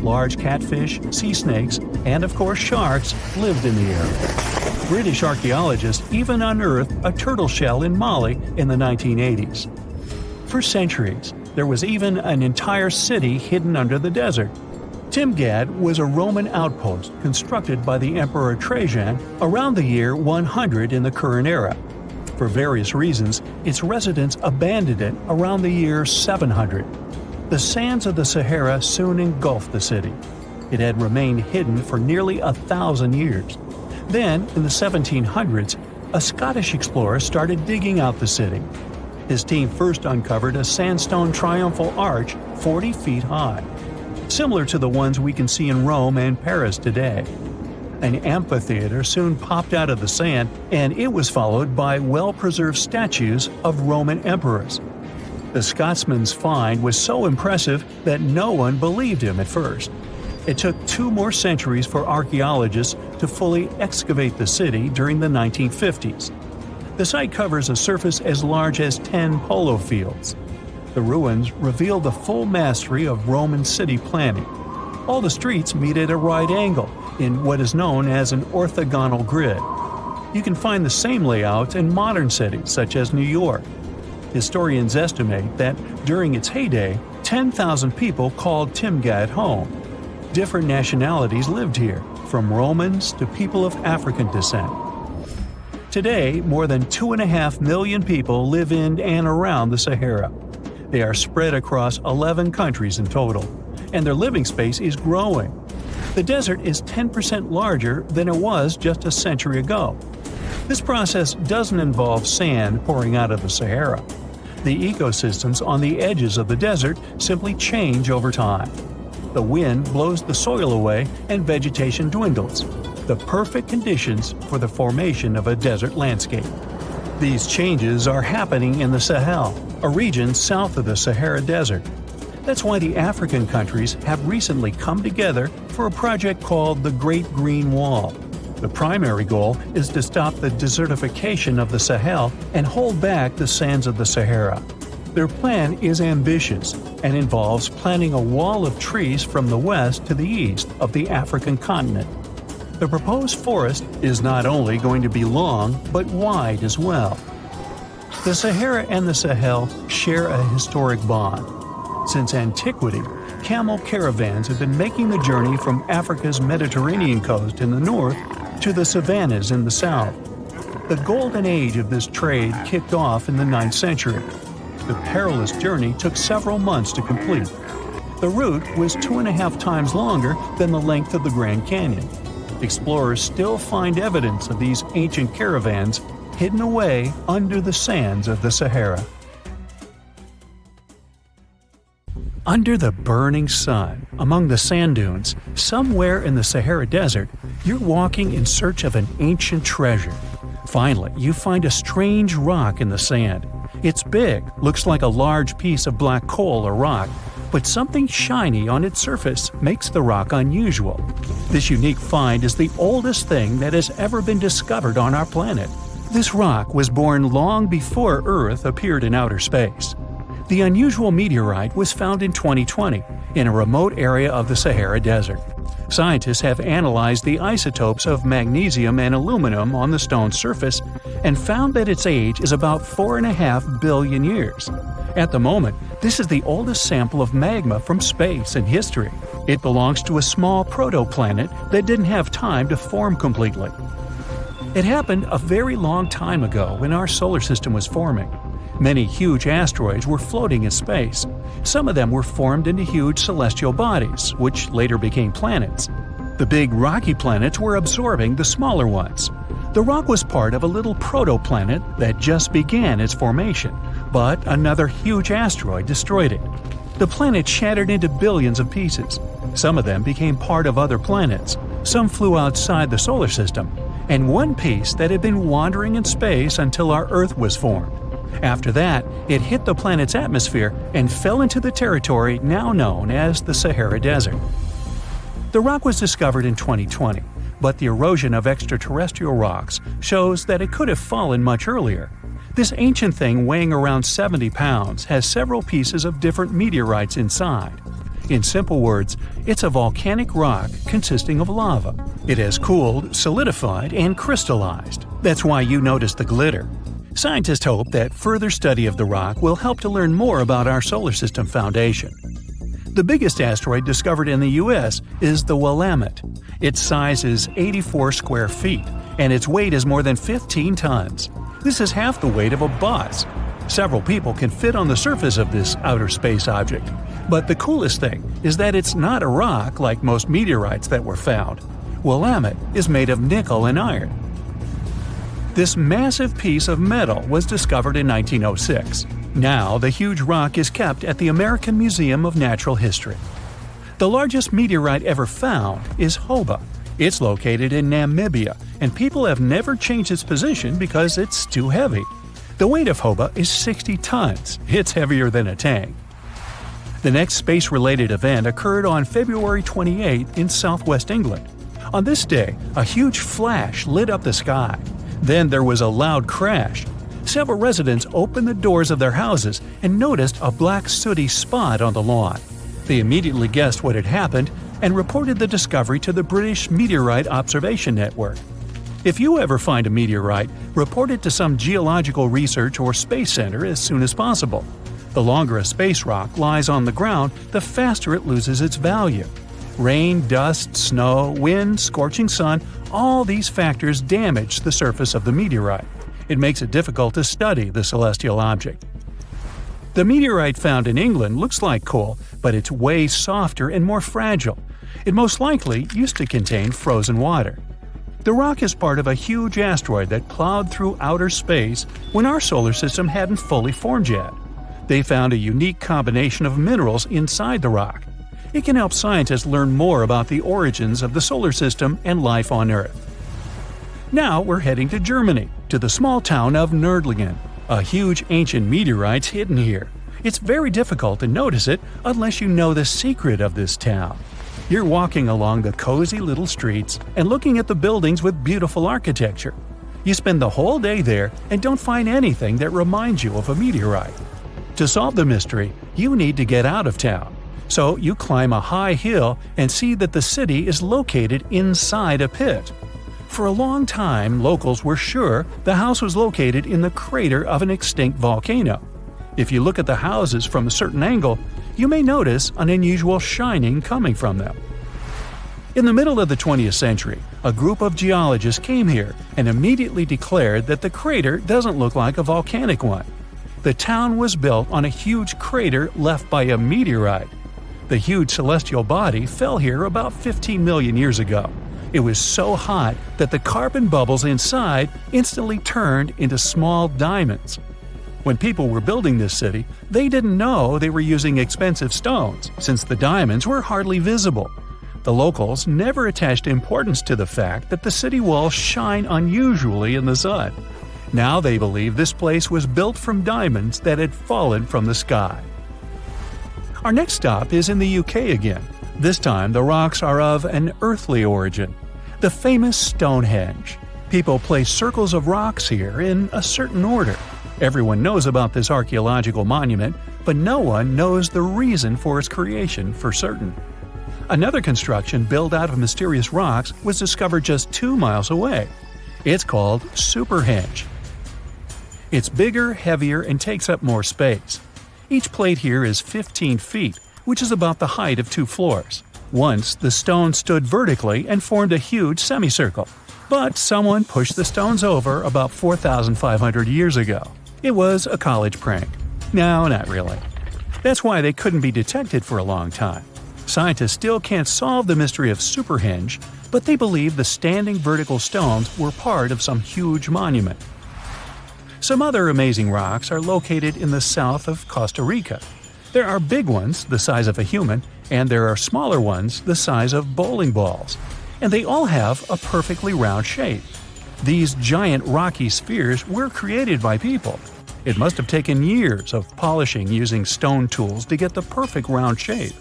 Large catfish, sea snakes, and of course sharks lived in the area. British archaeologists even unearthed a turtle shell in Mali in the 1980s. For centuries, there was even an entire city hidden under the desert. Timgad was a Roman outpost constructed by the Emperor Trajan around the year 100 in the current era. For various reasons, its residents abandoned it around the year 700. The sands of the Sahara soon engulfed the city. It had remained hidden for nearly 1,000 years. Then, in the 1700s, a Scottish explorer started digging out the city. His team first uncovered a sandstone triumphal arch 40 feet high, similar to the ones we can see in Rome and Paris today. An amphitheater soon popped out of the sand, and it was followed by well-preserved statues of Roman emperors. The Scotsman's find was so impressive that no one believed him at first. It took 2 more centuries for archaeologists to fully excavate the city during the 1950s. The site covers a surface as large as 10 polo fields. The ruins reveal the full mastery of Roman city planning. All the streets meet at a right angle in what is known as an orthogonal grid. You can find the same layout in modern cities such as New York. Historians estimate that during its heyday, 10,000 people called Timgad home. Different nationalities lived here, from Romans to people of African descent. Today, more than 2.5 million people live in and around the Sahara. They are spread across 11 countries in total, and their living space is growing. The desert is 10% larger than it was just a century ago. This process doesn't involve sand pouring out of the Sahara. The ecosystems on the edges of the desert simply change over time. The wind blows the soil away and vegetation dwindles. the perfect conditions for the formation of a desert landscape. These changes are happening in the Sahel, a region south of the Sahara Desert. That's why the African countries have recently come together for a project called the Great Green Wall. The primary goal is to stop the desertification of the Sahel and hold back the sands of the Sahara. Their plan is ambitious and involves planting a wall of trees from the west to the east of the African continent. The proposed forest is not only going to be long, but wide as well. The Sahara and the Sahel share a historic bond. Since antiquity, camel caravans have been making the journey from Africa's Mediterranean coast in the north to the savannas in the south. The golden age of this trade kicked off in the 9th century. The perilous journey took several months to complete. The route was 2.5 times longer than the length of the Grand Canyon. Explorers still find evidence of these ancient caravans hidden away under the sands of the Sahara. Under the burning sun, among the sand dunes, somewhere in the Sahara Desert, you're walking in search of an ancient treasure. Finally, you find a strange rock in the sand. It's big, looks like a large piece of black coal or rock, but something shiny on its surface makes the rock unusual. This unique find is the oldest thing that has ever been discovered on our planet. This rock was born long before Earth appeared in outer space. The unusual meteorite was found in 2020 in a remote area of the Sahara Desert. Scientists have analyzed the isotopes of magnesium and aluminum on the stone's surface and found that its age is about 4.5 billion years. At the moment, this is the oldest sample of magma from space in history. It belongs to a small protoplanet that didn't have time to form completely. It happened a very long time ago when our solar system was forming. Many huge asteroids were floating in space. Some of them were formed into huge celestial bodies, which later became planets. The big rocky planets were absorbing the smaller ones. The rock was part of a little protoplanet that just began its formation, but another huge asteroid destroyed it. The planet shattered into billions of pieces. Some of them became part of other planets. Some flew outside the solar system, and one piece that had been wandering in space until our Earth was formed. After that, it hit the planet's atmosphere and fell into the territory now known as the Sahara Desert. The rock was discovered in 2020, but the erosion of extraterrestrial rocks shows that it could have fallen much earlier. This ancient thing weighing around 70 pounds has several pieces of different meteorites inside. In simple words, it's a volcanic rock consisting of lava. It has cooled, solidified, and crystallized. That's why you notice the glitter. Scientists hope that further study of the rock will help to learn more about our solar system foundation. The biggest asteroid discovered in the U.S. is the Willamette. Its size is 84 square feet, and its weight is more than 15 tons. This is half the weight of a bus. Several people can fit on the surface of this outer space object. But the coolest thing is that it's not a rock like most meteorites that were found. Willamette is made of nickel and iron. This massive piece of metal was discovered in 1906. Now, the huge rock is kept at the American Museum of Natural History. The largest meteorite ever found is Hoba. It's located in Namibia, and people have never changed its position because it's too heavy. The weight of Hoba is 60 tons. It's heavier than a tank. The next space-related event occurred on February 28 in southwest England. On this day, a huge flash lit up the sky. Then there was a loud crash. Several residents opened the doors of their houses and noticed a black sooty spot on the lawn. They immediately guessed what had happened and reported the discovery to the British Meteorite Observation Network. If you ever find a meteorite, report it to some geological research or space center as soon as possible. The longer a space rock lies on the ground, the faster it loses its value. Rain, dust, snow, wind, scorching sun, all these factors damage the surface of the meteorite. It makes it difficult to study the celestial object. The meteorite found in England looks like coal, but it's way softer and more fragile. It most likely used to contain frozen water. The rock is part of a huge asteroid that plowed through outer space when our solar system hadn't fully formed yet. They found a unique combination of minerals inside the rock. It can help scientists learn more about the origins of the solar system and life on Earth. Now we're heading to Germany, to the small town of Nördlingen, a huge ancient meteorite's hidden here. It's very difficult to notice it unless you know the secret of this town. You're walking along the cozy little streets and looking at the buildings with beautiful architecture. You spend the whole day there and don't find anything that reminds you of a meteorite. To solve the mystery, you need to get out of town. So you climb a high hill and see that the city is located inside a pit. For a long time, locals were sure the house was located in the crater of an extinct volcano. If you look at the houses from a certain angle, you may notice an unusual shining coming from them. In the middle of the 20th century, a group of geologists came here and immediately declared that the crater doesn't look like a volcanic one. The town was built on a huge crater left by a meteorite. The huge celestial body fell here about 15 million years ago. It was so hot that the carbon bubbles inside instantly turned into small diamonds. When people were building this city, they didn't know they were using expensive stones, since the diamonds were hardly visible. The locals never attached importance to the fact that the city walls shine unusually in the sun. Now they believe this place was built from diamonds that had fallen from the sky. Our next stop is in the UK again. This time the rocks are of an earthly origin. The famous Stonehenge. People place circles of rocks here in a certain order. Everyone knows about this archaeological monument, but no one knows the reason for its creation for certain. Another construction built out of mysterious rocks was discovered just 2 miles away. It's called Superhenge. It's bigger, heavier, and takes up more space. Each plate here is 15 feet, which is about the height of 2 floors. Once, the stone stood vertically and formed a huge semicircle. But someone pushed the stones over about 4,500 years ago. It was a college prank. No, not really. That's why they couldn't be detected for a long time. Scientists still can't solve the mystery of Superhenge, but they believe the standing vertical stones were part of some huge monument. Some other amazing rocks are located in the south of Costa Rica. There are big ones, the size of a human, and there are smaller ones, the size of bowling balls. And they all have a perfectly round shape. These giant rocky spheres were created by people. It must have taken years of polishing using stone tools to get the perfect round shape.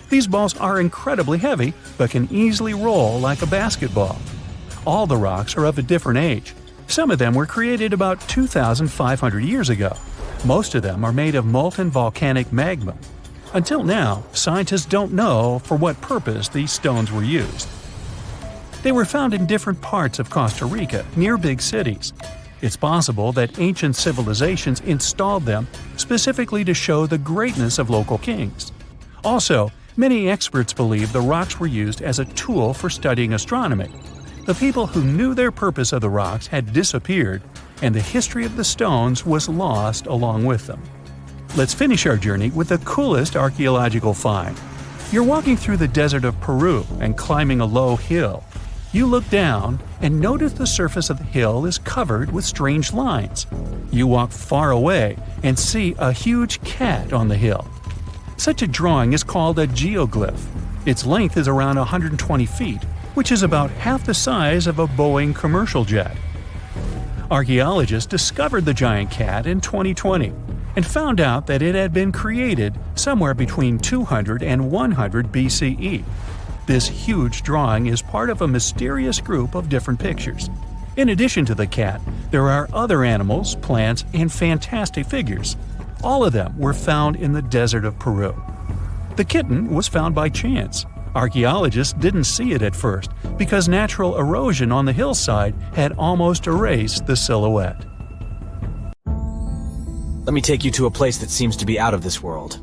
These balls are incredibly heavy, but can easily roll like a basketball. All the rocks are of a different age. Some of them were created about 2,500 years ago. Most of them are made of molten volcanic magma. Until now, scientists don't know for what purpose these stones were used. They were found in different parts of Costa Rica, near big cities. It's possible that ancient civilizations installed them specifically to show the greatness of local kings. Also, many experts believe the rocks were used as a tool for studying astronomy. The people who knew their purpose of the rocks had disappeared, and the history of the stones was lost along with them. Let's finish our journey with the coolest archaeological find. You're walking through the desert of Peru and climbing a low hill. You look down and notice the surface of the hill is covered with strange lines. You walk far away and see a huge cat on the hill. Such a drawing is called a geoglyph. Its length is around 120 feet, which is about half the size of a Boeing commercial jet. Archaeologists discovered the giant cat in 2020 and found out that it had been created somewhere between 200 and 100 BCE. This huge drawing is part of a mysterious group of different pictures. In addition to the cat, there are other animals, plants, and fantastic figures. All of them were found in the desert of Peru. The kitten was found by chance. Archaeologists didn't see it at first because natural erosion on the hillside had almost erased the silhouette. Let me take you to a place that seems to be out of this world.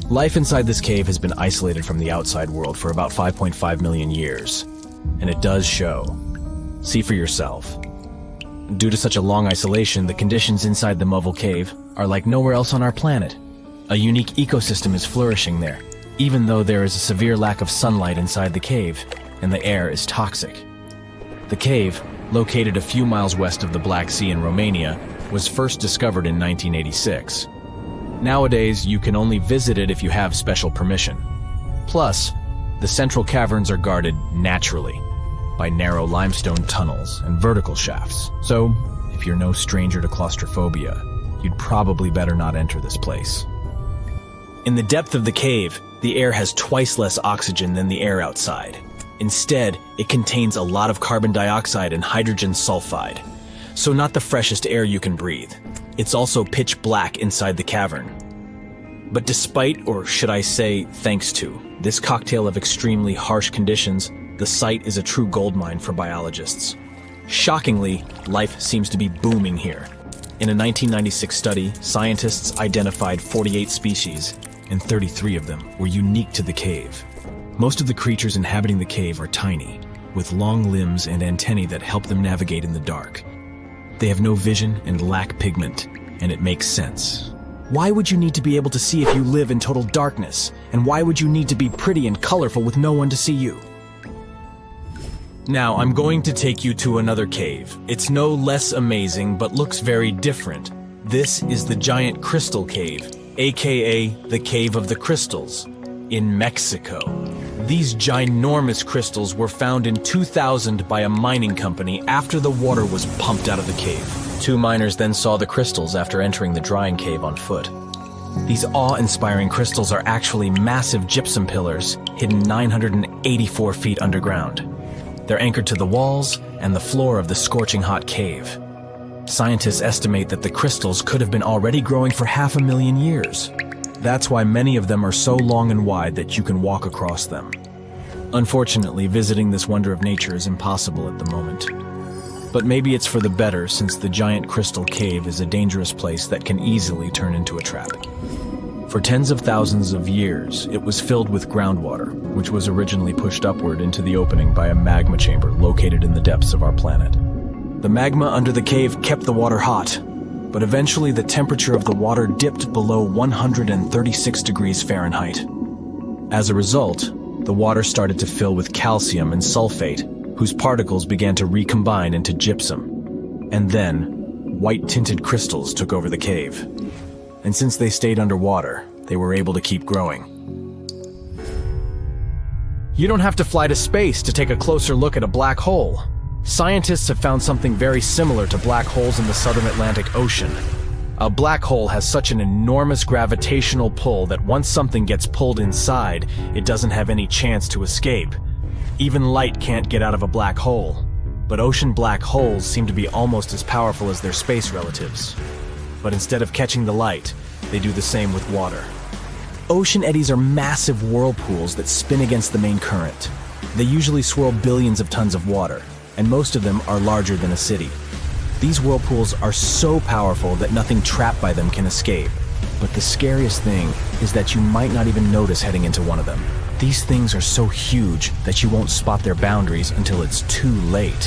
Life inside this cave has been isolated from the outside world for about 5.5 million years. And it does show. See for yourself. Due to such a long isolation, the conditions inside the Mobile Cave are like nowhere else on our planet. A unique ecosystem is flourishing there, even though there is a severe lack of sunlight inside the cave, and the air is toxic. The cave, located a few miles west of the Black Sea in Romania, was first discovered in 1986. Nowadays, you can only visit it if you have special permission. Plus, the central caverns are guarded naturally by narrow limestone tunnels and vertical shafts. So, if you're no stranger to claustrophobia, you'd probably better not enter this place. In the depth of the cave, the air has twice less oxygen than the air outside. Instead, it contains a lot of carbon dioxide and hydrogen sulfide, so not the freshest air you can breathe. It's also pitch black inside the cavern. But despite, or should I say, thanks to, this cocktail of extremely harsh conditions, the site is a true goldmine for biologists. Shockingly, life seems to be booming here. In a 1996 study, scientists identified 48 species, and 33 of them were unique to the cave. Most of the creatures inhabiting the cave are tiny, with long limbs and antennae that help them navigate in the dark. They have no vision and lack pigment, and it makes sense. Why would you need to be able to see if you live in total darkness? And why would you need to be pretty and colorful with no one to see you? Now, I'm going to take you to another cave. It's no less amazing, but looks very different. This is the Giant Crystal Cave, aka the Cave of the Crystals, in Mexico. These ginormous crystals were found in 2000 by a mining company after the water was pumped out of the cave. 2 miners then saw the crystals after entering the drying cave on foot. These awe-inspiring crystals are actually massive gypsum pillars hidden 984 feet underground. They're anchored to the walls and the floor of the scorching hot cave. Scientists estimate that the crystals could have been already growing for 500,000 years. That's why many of them are so long and wide that you can walk across them. Unfortunately, visiting this wonder of nature is impossible at the moment. But maybe it's for the better, since the Giant Crystal Cave is a dangerous place that can easily turn into a trap. For tens of thousands of years, it was filled with groundwater, which was originally pushed upward into the opening by a magma chamber located in the depths of our planet. The magma under the cave kept the water hot, but eventually the temperature of the water dipped below 136 degrees Fahrenheit. As a result, the water started to fill with calcium and sulfate, whose particles began to recombine into gypsum. And then, white-tinted crystals took over the cave. And since they stayed underwater, they were able to keep growing. You don't have to fly to space to take a closer look at a black hole. Scientists have found something very similar to black holes in the southern Atlantic Ocean. A black hole has such an enormous gravitational pull that once something gets pulled inside, it doesn't have any chance to escape. Even light can't get out of a black hole. But ocean black holes seem to be almost as powerful as their space relatives. But instead of catching the light, they do the same with water. Ocean eddies are massive whirlpools that spin against the main current. They usually swirl billions of tons of water, and most of them are larger than a city. These whirlpools are so powerful that nothing trapped by them can escape. But the scariest thing is that you might not even notice heading into one of them. These things are so huge that you won't spot their boundaries until it's too late.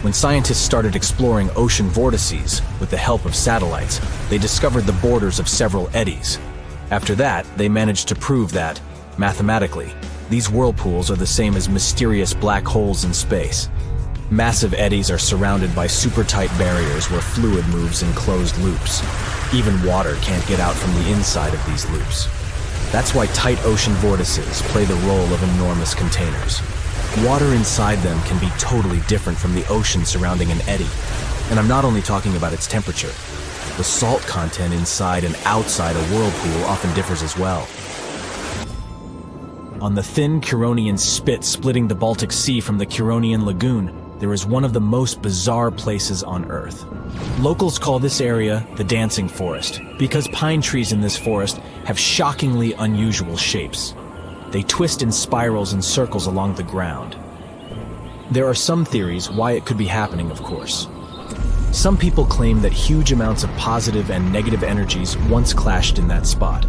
When scientists started exploring ocean vortices with the help of satellites, they discovered the borders of several eddies. After that, they managed to prove that, mathematically, these whirlpools are the same as mysterious black holes in space. Massive eddies are surrounded by super-tight barriers where fluid moves in closed loops. Even water can't get out from the inside of these loops. That's why tight ocean vortices play the role of enormous containers. Water inside them can be totally different from the ocean surrounding an eddy. And I'm not only talking about its temperature. The salt content inside and outside a whirlpool often differs as well. On the thin Curonian spit splitting the Baltic Sea from the Curonian Lagoon, there is one of the most bizarre places on Earth. Locals call this area the Dancing Forest because pine trees in this forest have shockingly unusual shapes. They twist in spirals and circles along the ground. There are some theories why it could be happening, of course. Some people claim that huge amounts of positive and negative energies once clashed in that spot.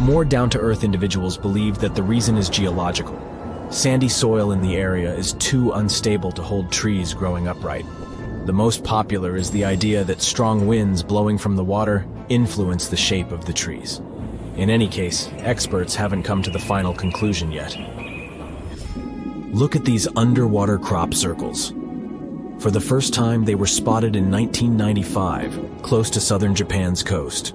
More down-to-earth individuals believe that the reason is geological. Sandy soil in the area is too unstable to hold trees growing upright. The most popular is the idea that strong winds blowing from the water influence the shape of the trees. In any case, experts haven't come to the final conclusion yet. Look at these underwater crop circles. For the first time, they were spotted in 1995, close to southern Japan's coast.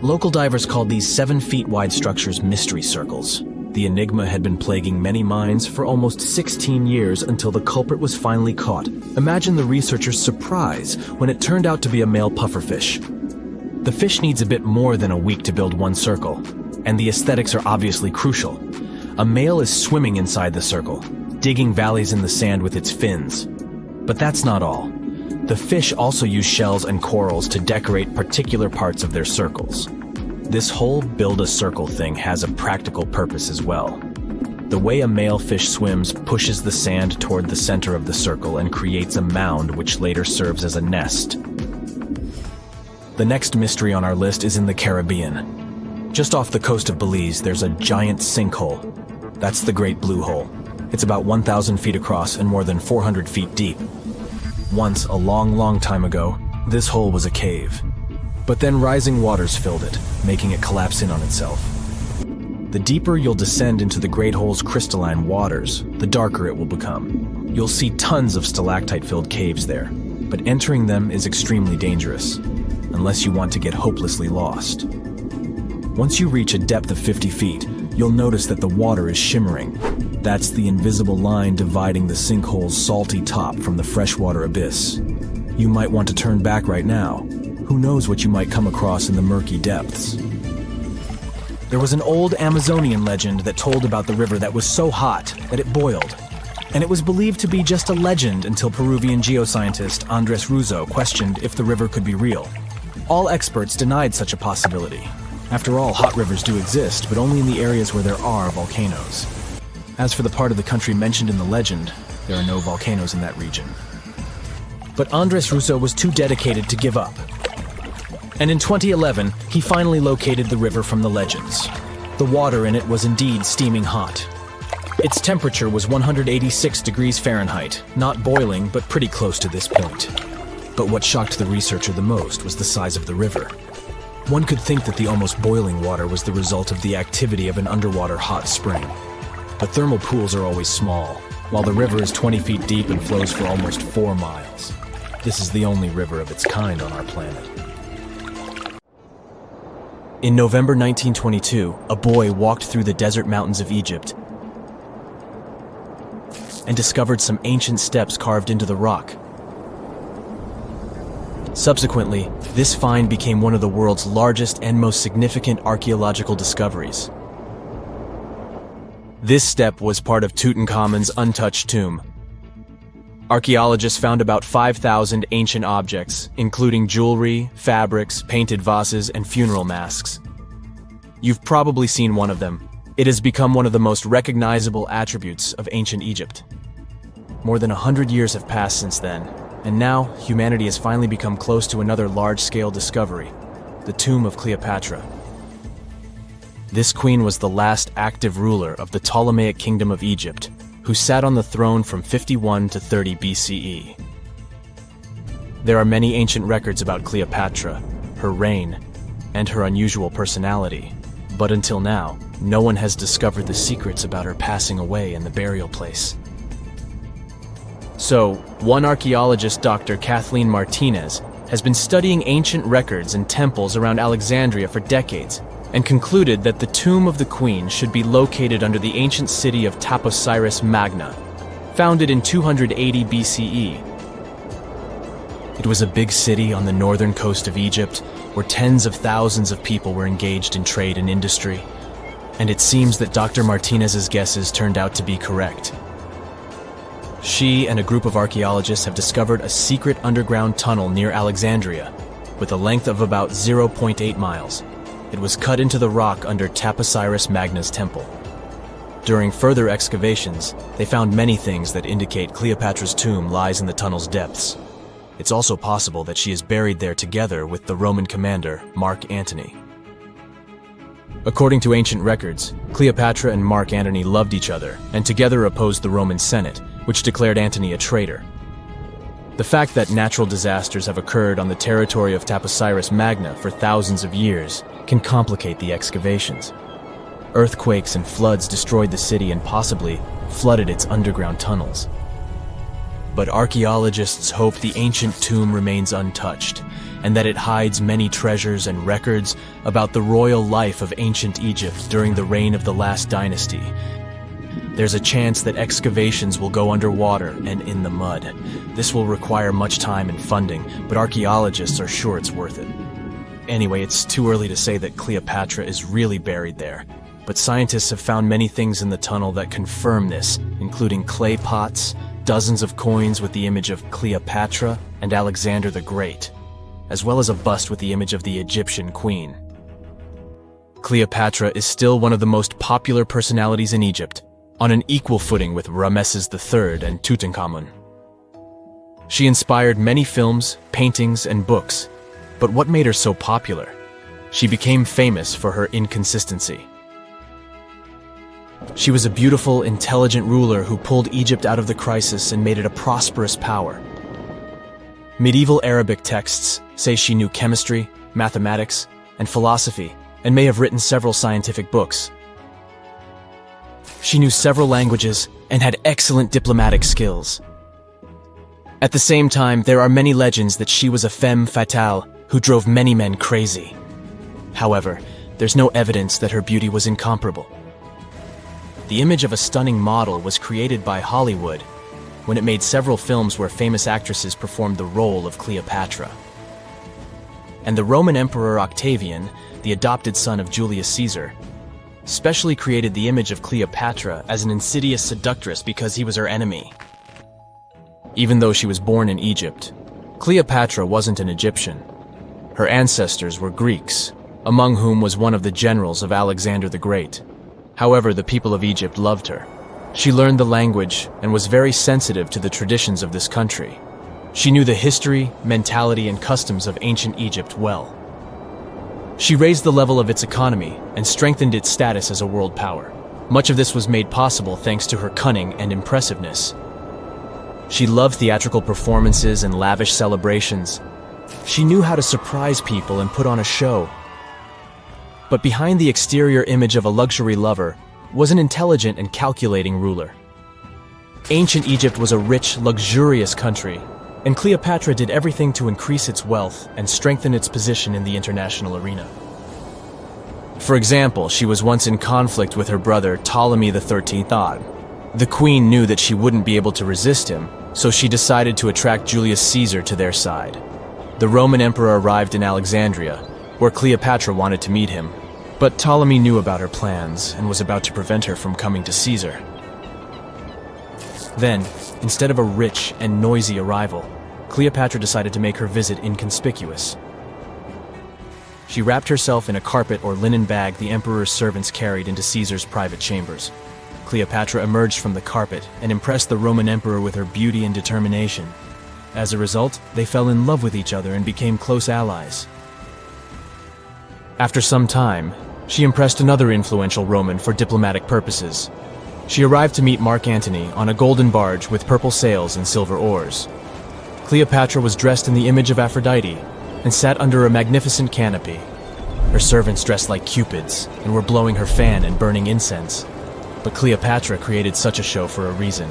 Local divers called these 7 feet wide structures mystery circles. The enigma had been plaguing many minds for almost 16 years until the culprit was finally caught. Imagine the researchers' surprise when it turned out to be a male pufferfish. The fish needs a bit more than a week to build one circle, and the aesthetics are obviously crucial. A male is swimming inside the circle, digging valleys in the sand with its fins. But that's not all. The fish also use shells and corals to decorate particular parts of their circles. This whole build-a-circle thing has a practical purpose as well. The way a male fish swims pushes the sand toward the center of the circle and creates a mound which later serves as a nest. The next mystery on our list is in the Caribbean. Just off the coast of Belize, there's a giant sinkhole. That's the Great Blue Hole. It's about 1,000 feet across and more than 400 feet deep. Once, a long time ago, this hole was a cave. But then rising waters filled it, making it collapse in on itself. The deeper you'll descend into the Great Hole's crystalline waters, the darker it will become. You'll see tons of stalactite-filled caves there, but entering them is extremely dangerous, unless you want to get hopelessly lost. Once you reach a depth of 50 feet, you'll notice that the water is shimmering. That's the invisible line dividing the sinkhole's salty top from the freshwater abyss. You might want to turn back right now. Who knows what you might come across in the murky depths. There was an old Amazonian legend that told about the river that was so hot that it boiled. And it was believed to be just a legend until Peruvian geoscientist Andres Russo questioned if the river could be real. All experts denied such a possibility. After all, hot rivers do exist, but only in the areas where there are volcanoes. As for the part of the country mentioned in the legend, there are no volcanoes in that region. But Andres Russo was too dedicated to give up. And in 2011, he finally located the river from the legends. The water in it was indeed steaming hot. Its temperature was 186 degrees Fahrenheit, not boiling, but pretty close to this point. But what shocked the researcher the most was the size of the river. One could think that the almost boiling water was the result of the activity of an underwater hot spring. But thermal pools are always small, while the river is 20 feet deep and flows for almost 4 miles. This is the only river of its kind on our planet. In November 1922, a boy walked through the desert mountains of Egypt and discovered some ancient steps carved into the rock. Subsequently, this find became one of the world's largest and most significant archaeological discoveries. This step was part of Tutankhamun's untouched tomb. Archaeologists found about 5,000 ancient objects, including jewelry, fabrics, painted vases, and funeral masks. You've probably seen one of them. It has become one of the most recognizable attributes of ancient Egypt. More than 100 years have passed since then, and now humanity has finally become close to another large-scale discovery, the tomb of Cleopatra. This queen was the last active ruler of the Ptolemaic Kingdom of Egypt, who sat on the throne from 51 to 30 BCE. There are many ancient records about Cleopatra, her reign, and her unusual personality, but until now, no one has discovered the secrets about her passing away in the burial place. So, one archaeologist, Dr. Kathleen Martinez, has been studying ancient records and temples around Alexandria for decades, and concluded that the tomb of the queen should be located under the ancient city of Taposiris Magna, founded in 280 BCE. It was a big city on the northern coast of Egypt, where tens of thousands of people were engaged in trade and industry, and it seems that Dr. Martinez's guesses turned out to be correct. She and a group of archaeologists have discovered a secret underground tunnel near Alexandria, with a length of about 0.8 miles. It was cut into the rock under Taposiris Magna's temple. During further excavations, they found many things that indicate Cleopatra's tomb lies in the tunnel's depths. It's also possible that she is buried there together with the Roman commander, Mark Antony. According to ancient records, Cleopatra and Mark Antony loved each other and together opposed the Roman Senate, which declared Antony a traitor. The fact that natural disasters have occurred on the territory of Taposiris Magna for thousands of years can complicate the excavations. Earthquakes and floods destroyed the city and possibly flooded its underground tunnels. But archaeologists hope the ancient tomb remains untouched, and that it hides many treasures and records about the royal life of ancient Egypt during the reign of the last dynasty. There's a chance that excavations will go underwater and in the mud. This will require much time and funding, but archaeologists are sure it's worth it. Anyway, it's too early to say that Cleopatra is really buried there, but scientists have found many things in the tunnel that confirm this, including clay pots, dozens of coins with the image of Cleopatra and Alexander the Great, as well as a bust with the image of the Egyptian queen. Cleopatra is still one of the most popular personalities in Egypt, on an equal footing with Ramesses III and Tutankhamun. She inspired many films, paintings, and books, but what made her so popular? She became famous for her inconsistency. She was a beautiful, intelligent ruler who pulled Egypt out of the crisis and made it a prosperous power. Medieval Arabic texts say she knew chemistry, mathematics, and philosophy, and may have written several scientific books. She knew several languages and had excellent diplomatic skills. At the same time, there are many legends that she was a femme fatale who drove many men crazy. However, there's no evidence that her beauty was incomparable. The image of a stunning model was created by Hollywood when it made several films where famous actresses performed the role of Cleopatra. And the Roman Emperor Octavian, the adopted son of Julius Caesar, specially created the image of Cleopatra as an insidious seductress because he was her enemy. Even though she was born in Egypt, Cleopatra wasn't an Egyptian. Her ancestors were Greeks, among whom was one of the generals of Alexander the Great. However, the people of Egypt loved her. She learned the language and was very sensitive to the traditions of this country. She knew the history, mentality, and customs of ancient Egypt well. She raised the level of its economy and strengthened its status as a world power. Much of this was made possible thanks to her cunning and impressiveness. She loved theatrical performances and lavish celebrations. She knew how to surprise people and put on a show. But behind the exterior image of a luxury lover was an intelligent and calculating ruler. Ancient Egypt was a rich, luxurious country, and Cleopatra did everything to increase its wealth and strengthen its position in the international arena. For example, she was once in conflict with her brother Ptolemy XIII Odd. The queen knew that she wouldn't be able to resist him, so she decided to attract Julius Caesar to their side. The Roman emperor arrived in Alexandria, where Cleopatra wanted to meet him, but Ptolemy knew about her plans and was about to prevent her from coming to Caesar. Then, instead of a rich and noisy arrival, Cleopatra decided to make her visit inconspicuous. She wrapped herself in a carpet or linen bag the emperor's servants carried into Caesar's private chambers. Cleopatra emerged from the carpet and impressed the Roman emperor with her beauty and determination. As a result, they fell in love with each other and became close allies. After some time, she impressed another influential Roman for diplomatic purposes. She arrived to meet Mark Antony on a golden barge with purple sails and silver oars. Cleopatra was dressed in the image of Aphrodite and sat under a magnificent canopy. Her servants dressed like cupids and were blowing her fan and burning incense. But Cleopatra created such a show for a reason.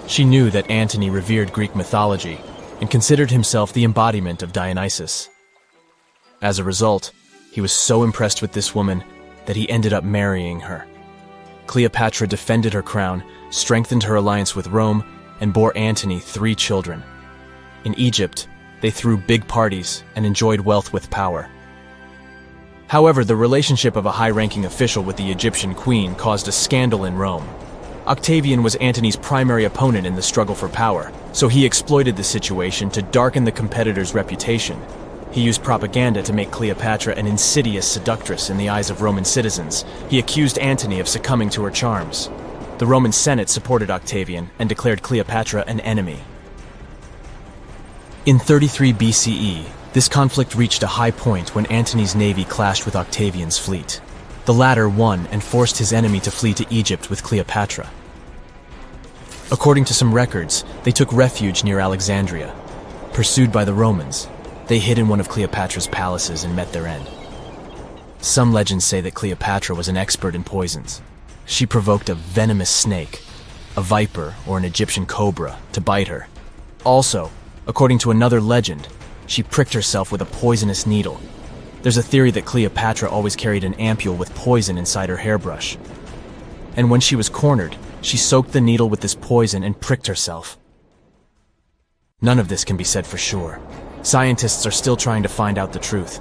She knew that Antony revered Greek mythology and considered himself the embodiment of Dionysus. As a result, he was so impressed with this woman that he ended up marrying her. Cleopatra defended her crown, strengthened her alliance with Rome, and bore Antony 3 children. In Egypt, they threw big parties and enjoyed wealth with power. However, the relationship of a high-ranking official with the Egyptian queen caused a scandal in Rome. Octavian was Antony's primary opponent in the struggle for power, so he exploited the situation to darken the competitor's reputation. He used propaganda to make Cleopatra an insidious seductress in the eyes of Roman citizens. He accused Antony of succumbing to her charms. The Roman Senate supported Octavian and declared Cleopatra an enemy. In 33 BCE, this conflict reached a high point when Antony's navy clashed with Octavian's fleet. The latter won and forced his enemy to flee to Egypt with Cleopatra. According to some records, they took refuge near Alexandria. Pursued by the Romans, they hid in one of Cleopatra's palaces and met their end. Some legends say that Cleopatra was an expert in poisons. She provoked a venomous snake, a viper or an Egyptian cobra, to bite her. Also, according to another legend, she pricked herself with a poisonous needle. There's a theory that Cleopatra always carried an ampule with poison inside her hairbrush. And when she was cornered, she soaked the needle with this poison and pricked herself. None of this can be said for sure. Scientists are still trying to find out the truth.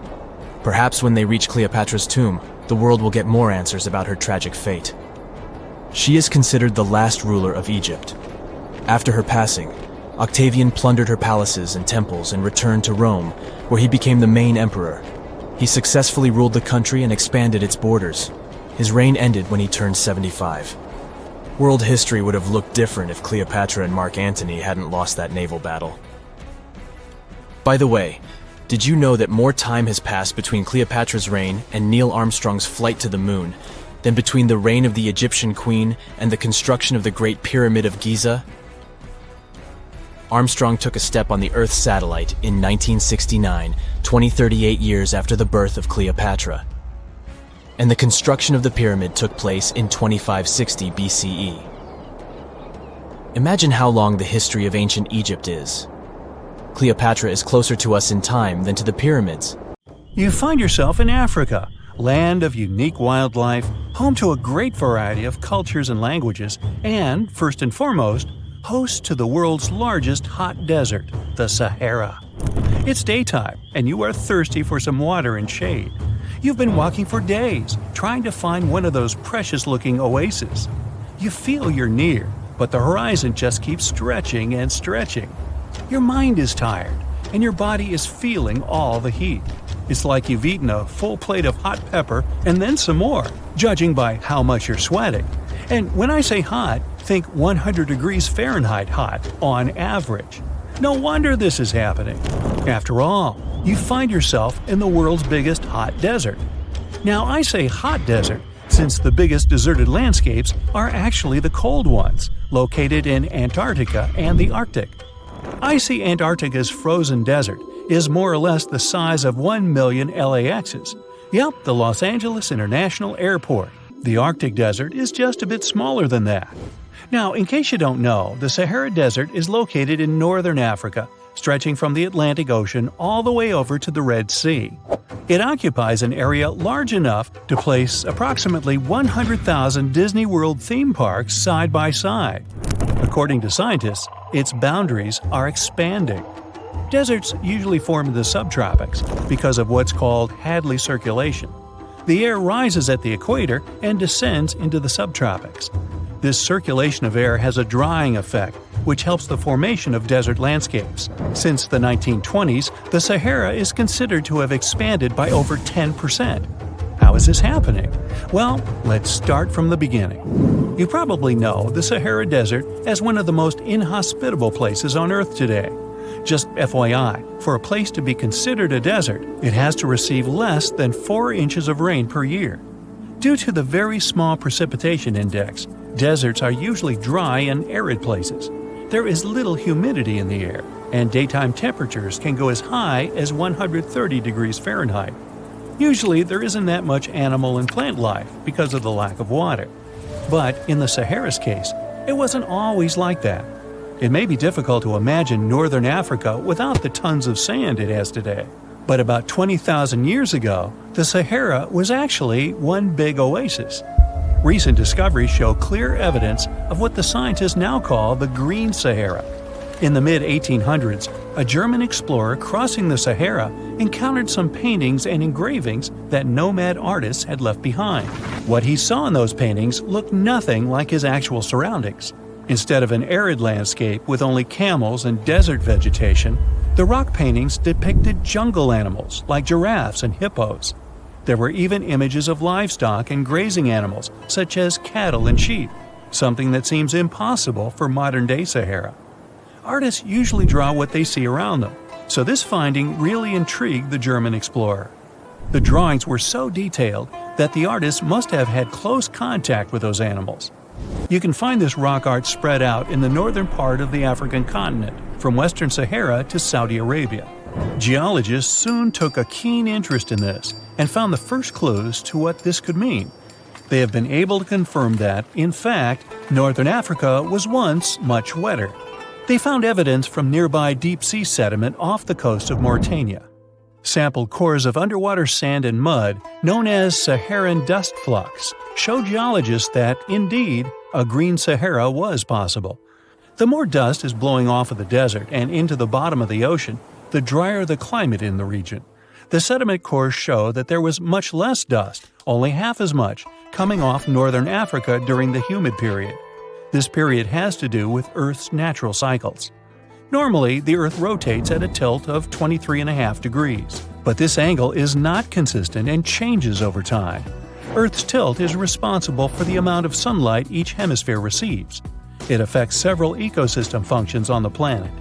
Perhaps when they reach Cleopatra's tomb, the world will get more answers about her tragic fate. She is considered the last ruler of Egypt. After her passing, Octavian plundered her palaces and temples and returned to Rome, where he became the main emperor. He successfully ruled the country and expanded its borders. His reign ended when he turned 75. World history would have looked different if Cleopatra and Mark Antony hadn't lost that naval battle. By the way, did you know that more time has passed between Cleopatra's reign and Neil Armstrong's flight to the moon than between the reign of the Egyptian queen and the construction of the Great Pyramid of Giza? Armstrong took a step on the Earth satellite in 1969, 38 years after the birth of Cleopatra. And the construction of the pyramid took place in 2560 BCE. Imagine how long the history of ancient Egypt is. Cleopatra is closer to us in time than to the pyramids. You find yourself in Africa, land of unique wildlife, home to a great variety of cultures and languages, and, first and foremost, host to the world's largest hot desert, the Sahara. It's daytime, and you are thirsty for some water and shade. You've been walking for days, trying to find one of those precious-looking oases. You feel you're near, but the horizon just keeps stretching and stretching. Your mind is tired, and your body is feeling all the heat. It's like you've eaten a full plate of hot pepper and then some more, judging by how much you're sweating. And when I say hot, think 100 degrees Fahrenheit hot, on average. No wonder this is happening. After all, you find yourself in the world's biggest hot desert. Now, I say hot desert since the biggest deserted landscapes are actually the cold ones, located in Antarctica and the Arctic. I see Antarctica's frozen desert is more or less the size of 1 million LAXs. Yep, the Los Angeles International Airport. The Arctic Desert is just a bit smaller than that. Now, in case you don't know, the Sahara Desert is located in northern Africa, stretching from the Atlantic Ocean all the way over to the Red Sea. It occupies an area large enough to place approximately 100,000 Disney World theme parks side by side. According to scientists, its boundaries are expanding. Deserts usually form in the subtropics because of what's called Hadley circulation. The air rises at the equator and descends into the subtropics. This circulation of air has a drying effect, which helps the formation of desert landscapes. Since the 1920s, the Sahara is considered to have expanded by over 10%. How is this happening? Well, let's start from the beginning. You probably know the Sahara Desert as one of the most inhospitable places on Earth today. Just FYI, for a place to be considered a desert, it has to receive less than 4 inches of rain per year. Due to the very small precipitation index, deserts are usually dry and arid places. There is little humidity in the air, and daytime temperatures can go as high as 130 degrees Fahrenheit. Usually, there isn't that much animal and plant life because of the lack of water. But in the Sahara's case, it wasn't always like that. It may be difficult to imagine northern Africa without the tons of sand it has today. But about 20,000 years ago, the Sahara was actually one big oasis. Recent discoveries show clear evidence of what the scientists now call the Green Sahara. In the mid-1800s, a German explorer crossing the Sahara encountered some paintings and engravings that nomad artists had left behind. What he saw in those paintings looked nothing like his actual surroundings. Instead of an arid landscape with only camels and desert vegetation, the rock paintings depicted jungle animals like giraffes and hippos. There were even images of livestock and grazing animals such as cattle and sheep, something that seems impossible for modern-day Sahara. Artists usually draw what they see around them, so this finding really intrigued the German explorer. The drawings were so detailed that the artists must have had close contact with those animals. You can find this rock art spread out in the northern part of the African continent, from western Sahara to Saudi Arabia. Geologists soon took a keen interest in this and found the first clues to what this could mean. They have been able to confirm that, in fact, northern Africa was once much wetter. They found evidence from nearby deep-sea sediment off the coast of Mauritania. Sampled cores of underwater sand and mud, known as Saharan dust flux, showed geologists that, indeed, a green Sahara was possible. The more dust is blowing off of the desert and into the bottom of the ocean, the drier the climate in the region. The sediment cores show that there was much less dust, only half as much, coming off northern Africa during the humid period. This period has to do with Earth's natural cycles. Normally, the Earth rotates at a tilt of 23.5 degrees, but this angle is not consistent and changes over time. Earth's tilt is responsible for the amount of sunlight each hemisphere receives. It affects several ecosystem functions on the planet.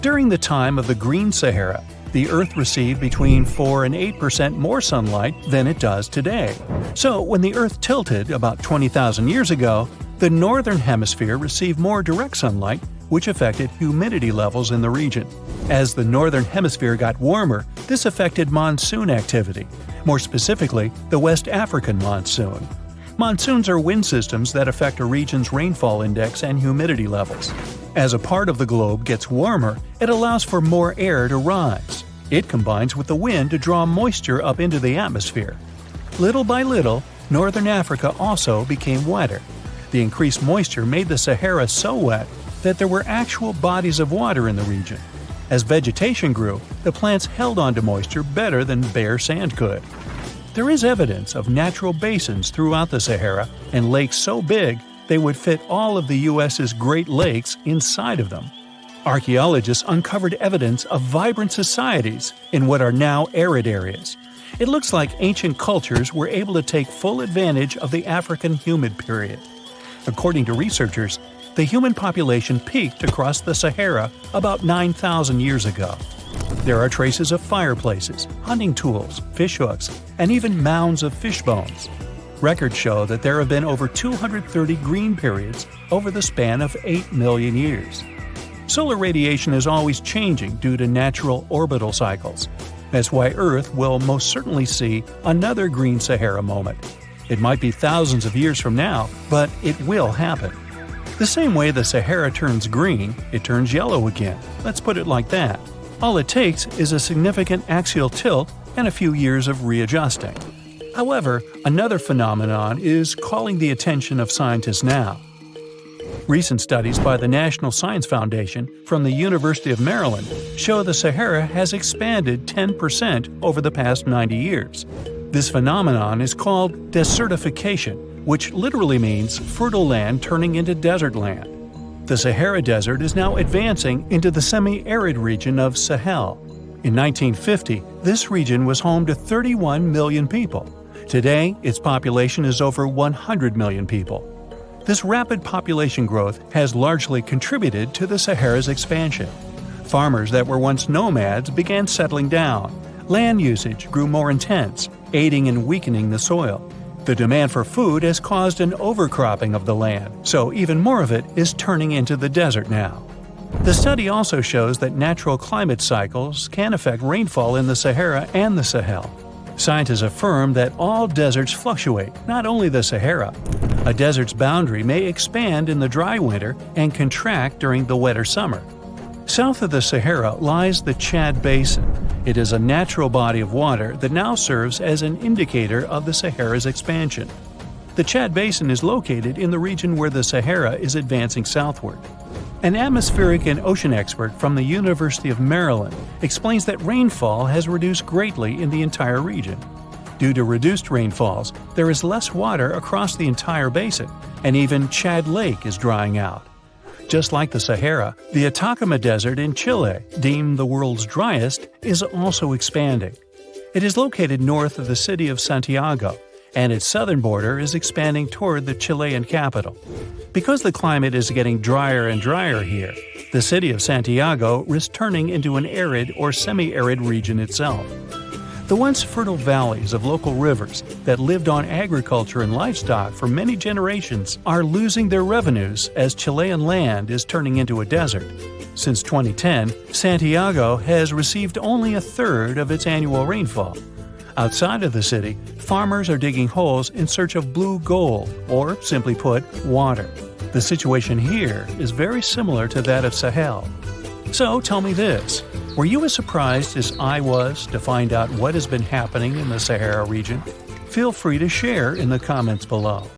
During the time of the Green Sahara, the Earth received between 4 and 8% more sunlight than it does today. So, when the Earth tilted about 20,000 years ago, the northern hemisphere received more direct sunlight, which affected humidity levels in the region. As the northern hemisphere got warmer, this affected monsoon activity, more specifically, the West African monsoon. Monsoons are wind systems that affect a region's rainfall index and humidity levels. As a part of the globe gets warmer, it allows for more air to rise. It combines with the wind to draw moisture up into the atmosphere. Little by little, northern Africa also became wetter. The increased moisture made the Sahara so wet that there were actual bodies of water in the region. As vegetation grew, the plants held onto moisture better than bare sand could. There is evidence of natural basins throughout the Sahara and lakes so big they would fit all of the U.S.'s Great Lakes inside of them. Archaeologists uncovered evidence of vibrant societies in what are now arid areas. It looks like ancient cultures were able to take full advantage of the African humid period. According to researchers, the human population peaked across the Sahara about 9,000 years ago. There are traces of fireplaces, hunting tools, fishhooks, and even mounds of fish bones. Records show that there have been over 230 green periods over the span of 8 million years. Solar radiation is always changing due to natural orbital cycles. That's why Earth will most certainly see another green Sahara moment. It might be thousands of years from now, but it will happen. The same way the Sahara turns green, it turns yellow again. Let's put it like that. All it takes is a significant axial tilt and a few years of readjusting. However, another phenomenon is calling the attention of scientists now. Recent studies by the National Science Foundation from the University of Maryland show the Sahara has expanded 10% over the past 90 years. This phenomenon is called desertification, which literally means fertile land turning into desert land. The Sahara Desert is now advancing into the semi-arid region of Sahel. In 1950, this region was home to 31 million people. Today, its population is over 100 million people. This rapid population growth has largely contributed to the Sahara's expansion. Farmers that were once nomads began settling down. Land usage grew more intense, aiding in weakening the soil. The demand for food has caused an overcropping of the land, so even more of it is turning into the desert now. The study also shows that natural climate cycles can affect rainfall in the Sahara and the Sahel. Scientists affirm that all deserts fluctuate, not only the Sahara. A desert's boundary may expand in the dry winter and contract during the wetter summer. South of the Sahara lies the Chad Basin. It is a natural body of water that now serves as an indicator of the Sahara's expansion. The Chad Basin is located in the region where the Sahara is advancing southward. An atmospheric and ocean expert from the University of Maryland explains that rainfall has reduced greatly in the entire region. Due to reduced rainfalls, there is less water across the entire basin, and even Chad Lake is drying out. Just like the Sahara, the Atacama Desert in Chile, deemed the world's driest, is also expanding. It is located north of the city of Santiago, and its southern border is expanding toward the Chilean capital. Because the climate is getting drier and drier here, the city of Santiago risks turning into an arid or semi-arid region itself. The once fertile valleys of local rivers that lived on agriculture and livestock for many generations are losing their revenues as Chilean land is turning into a desert. Since 2010, Santiago has received only a third of its annual rainfall. Outside of the city, farmers are digging holes in search of blue gold, or simply put, water. The situation here is very similar to that of Sahel. So tell me this, were you as surprised as I was to find out what has been happening in the Sahara region? Feel free to share in the comments below.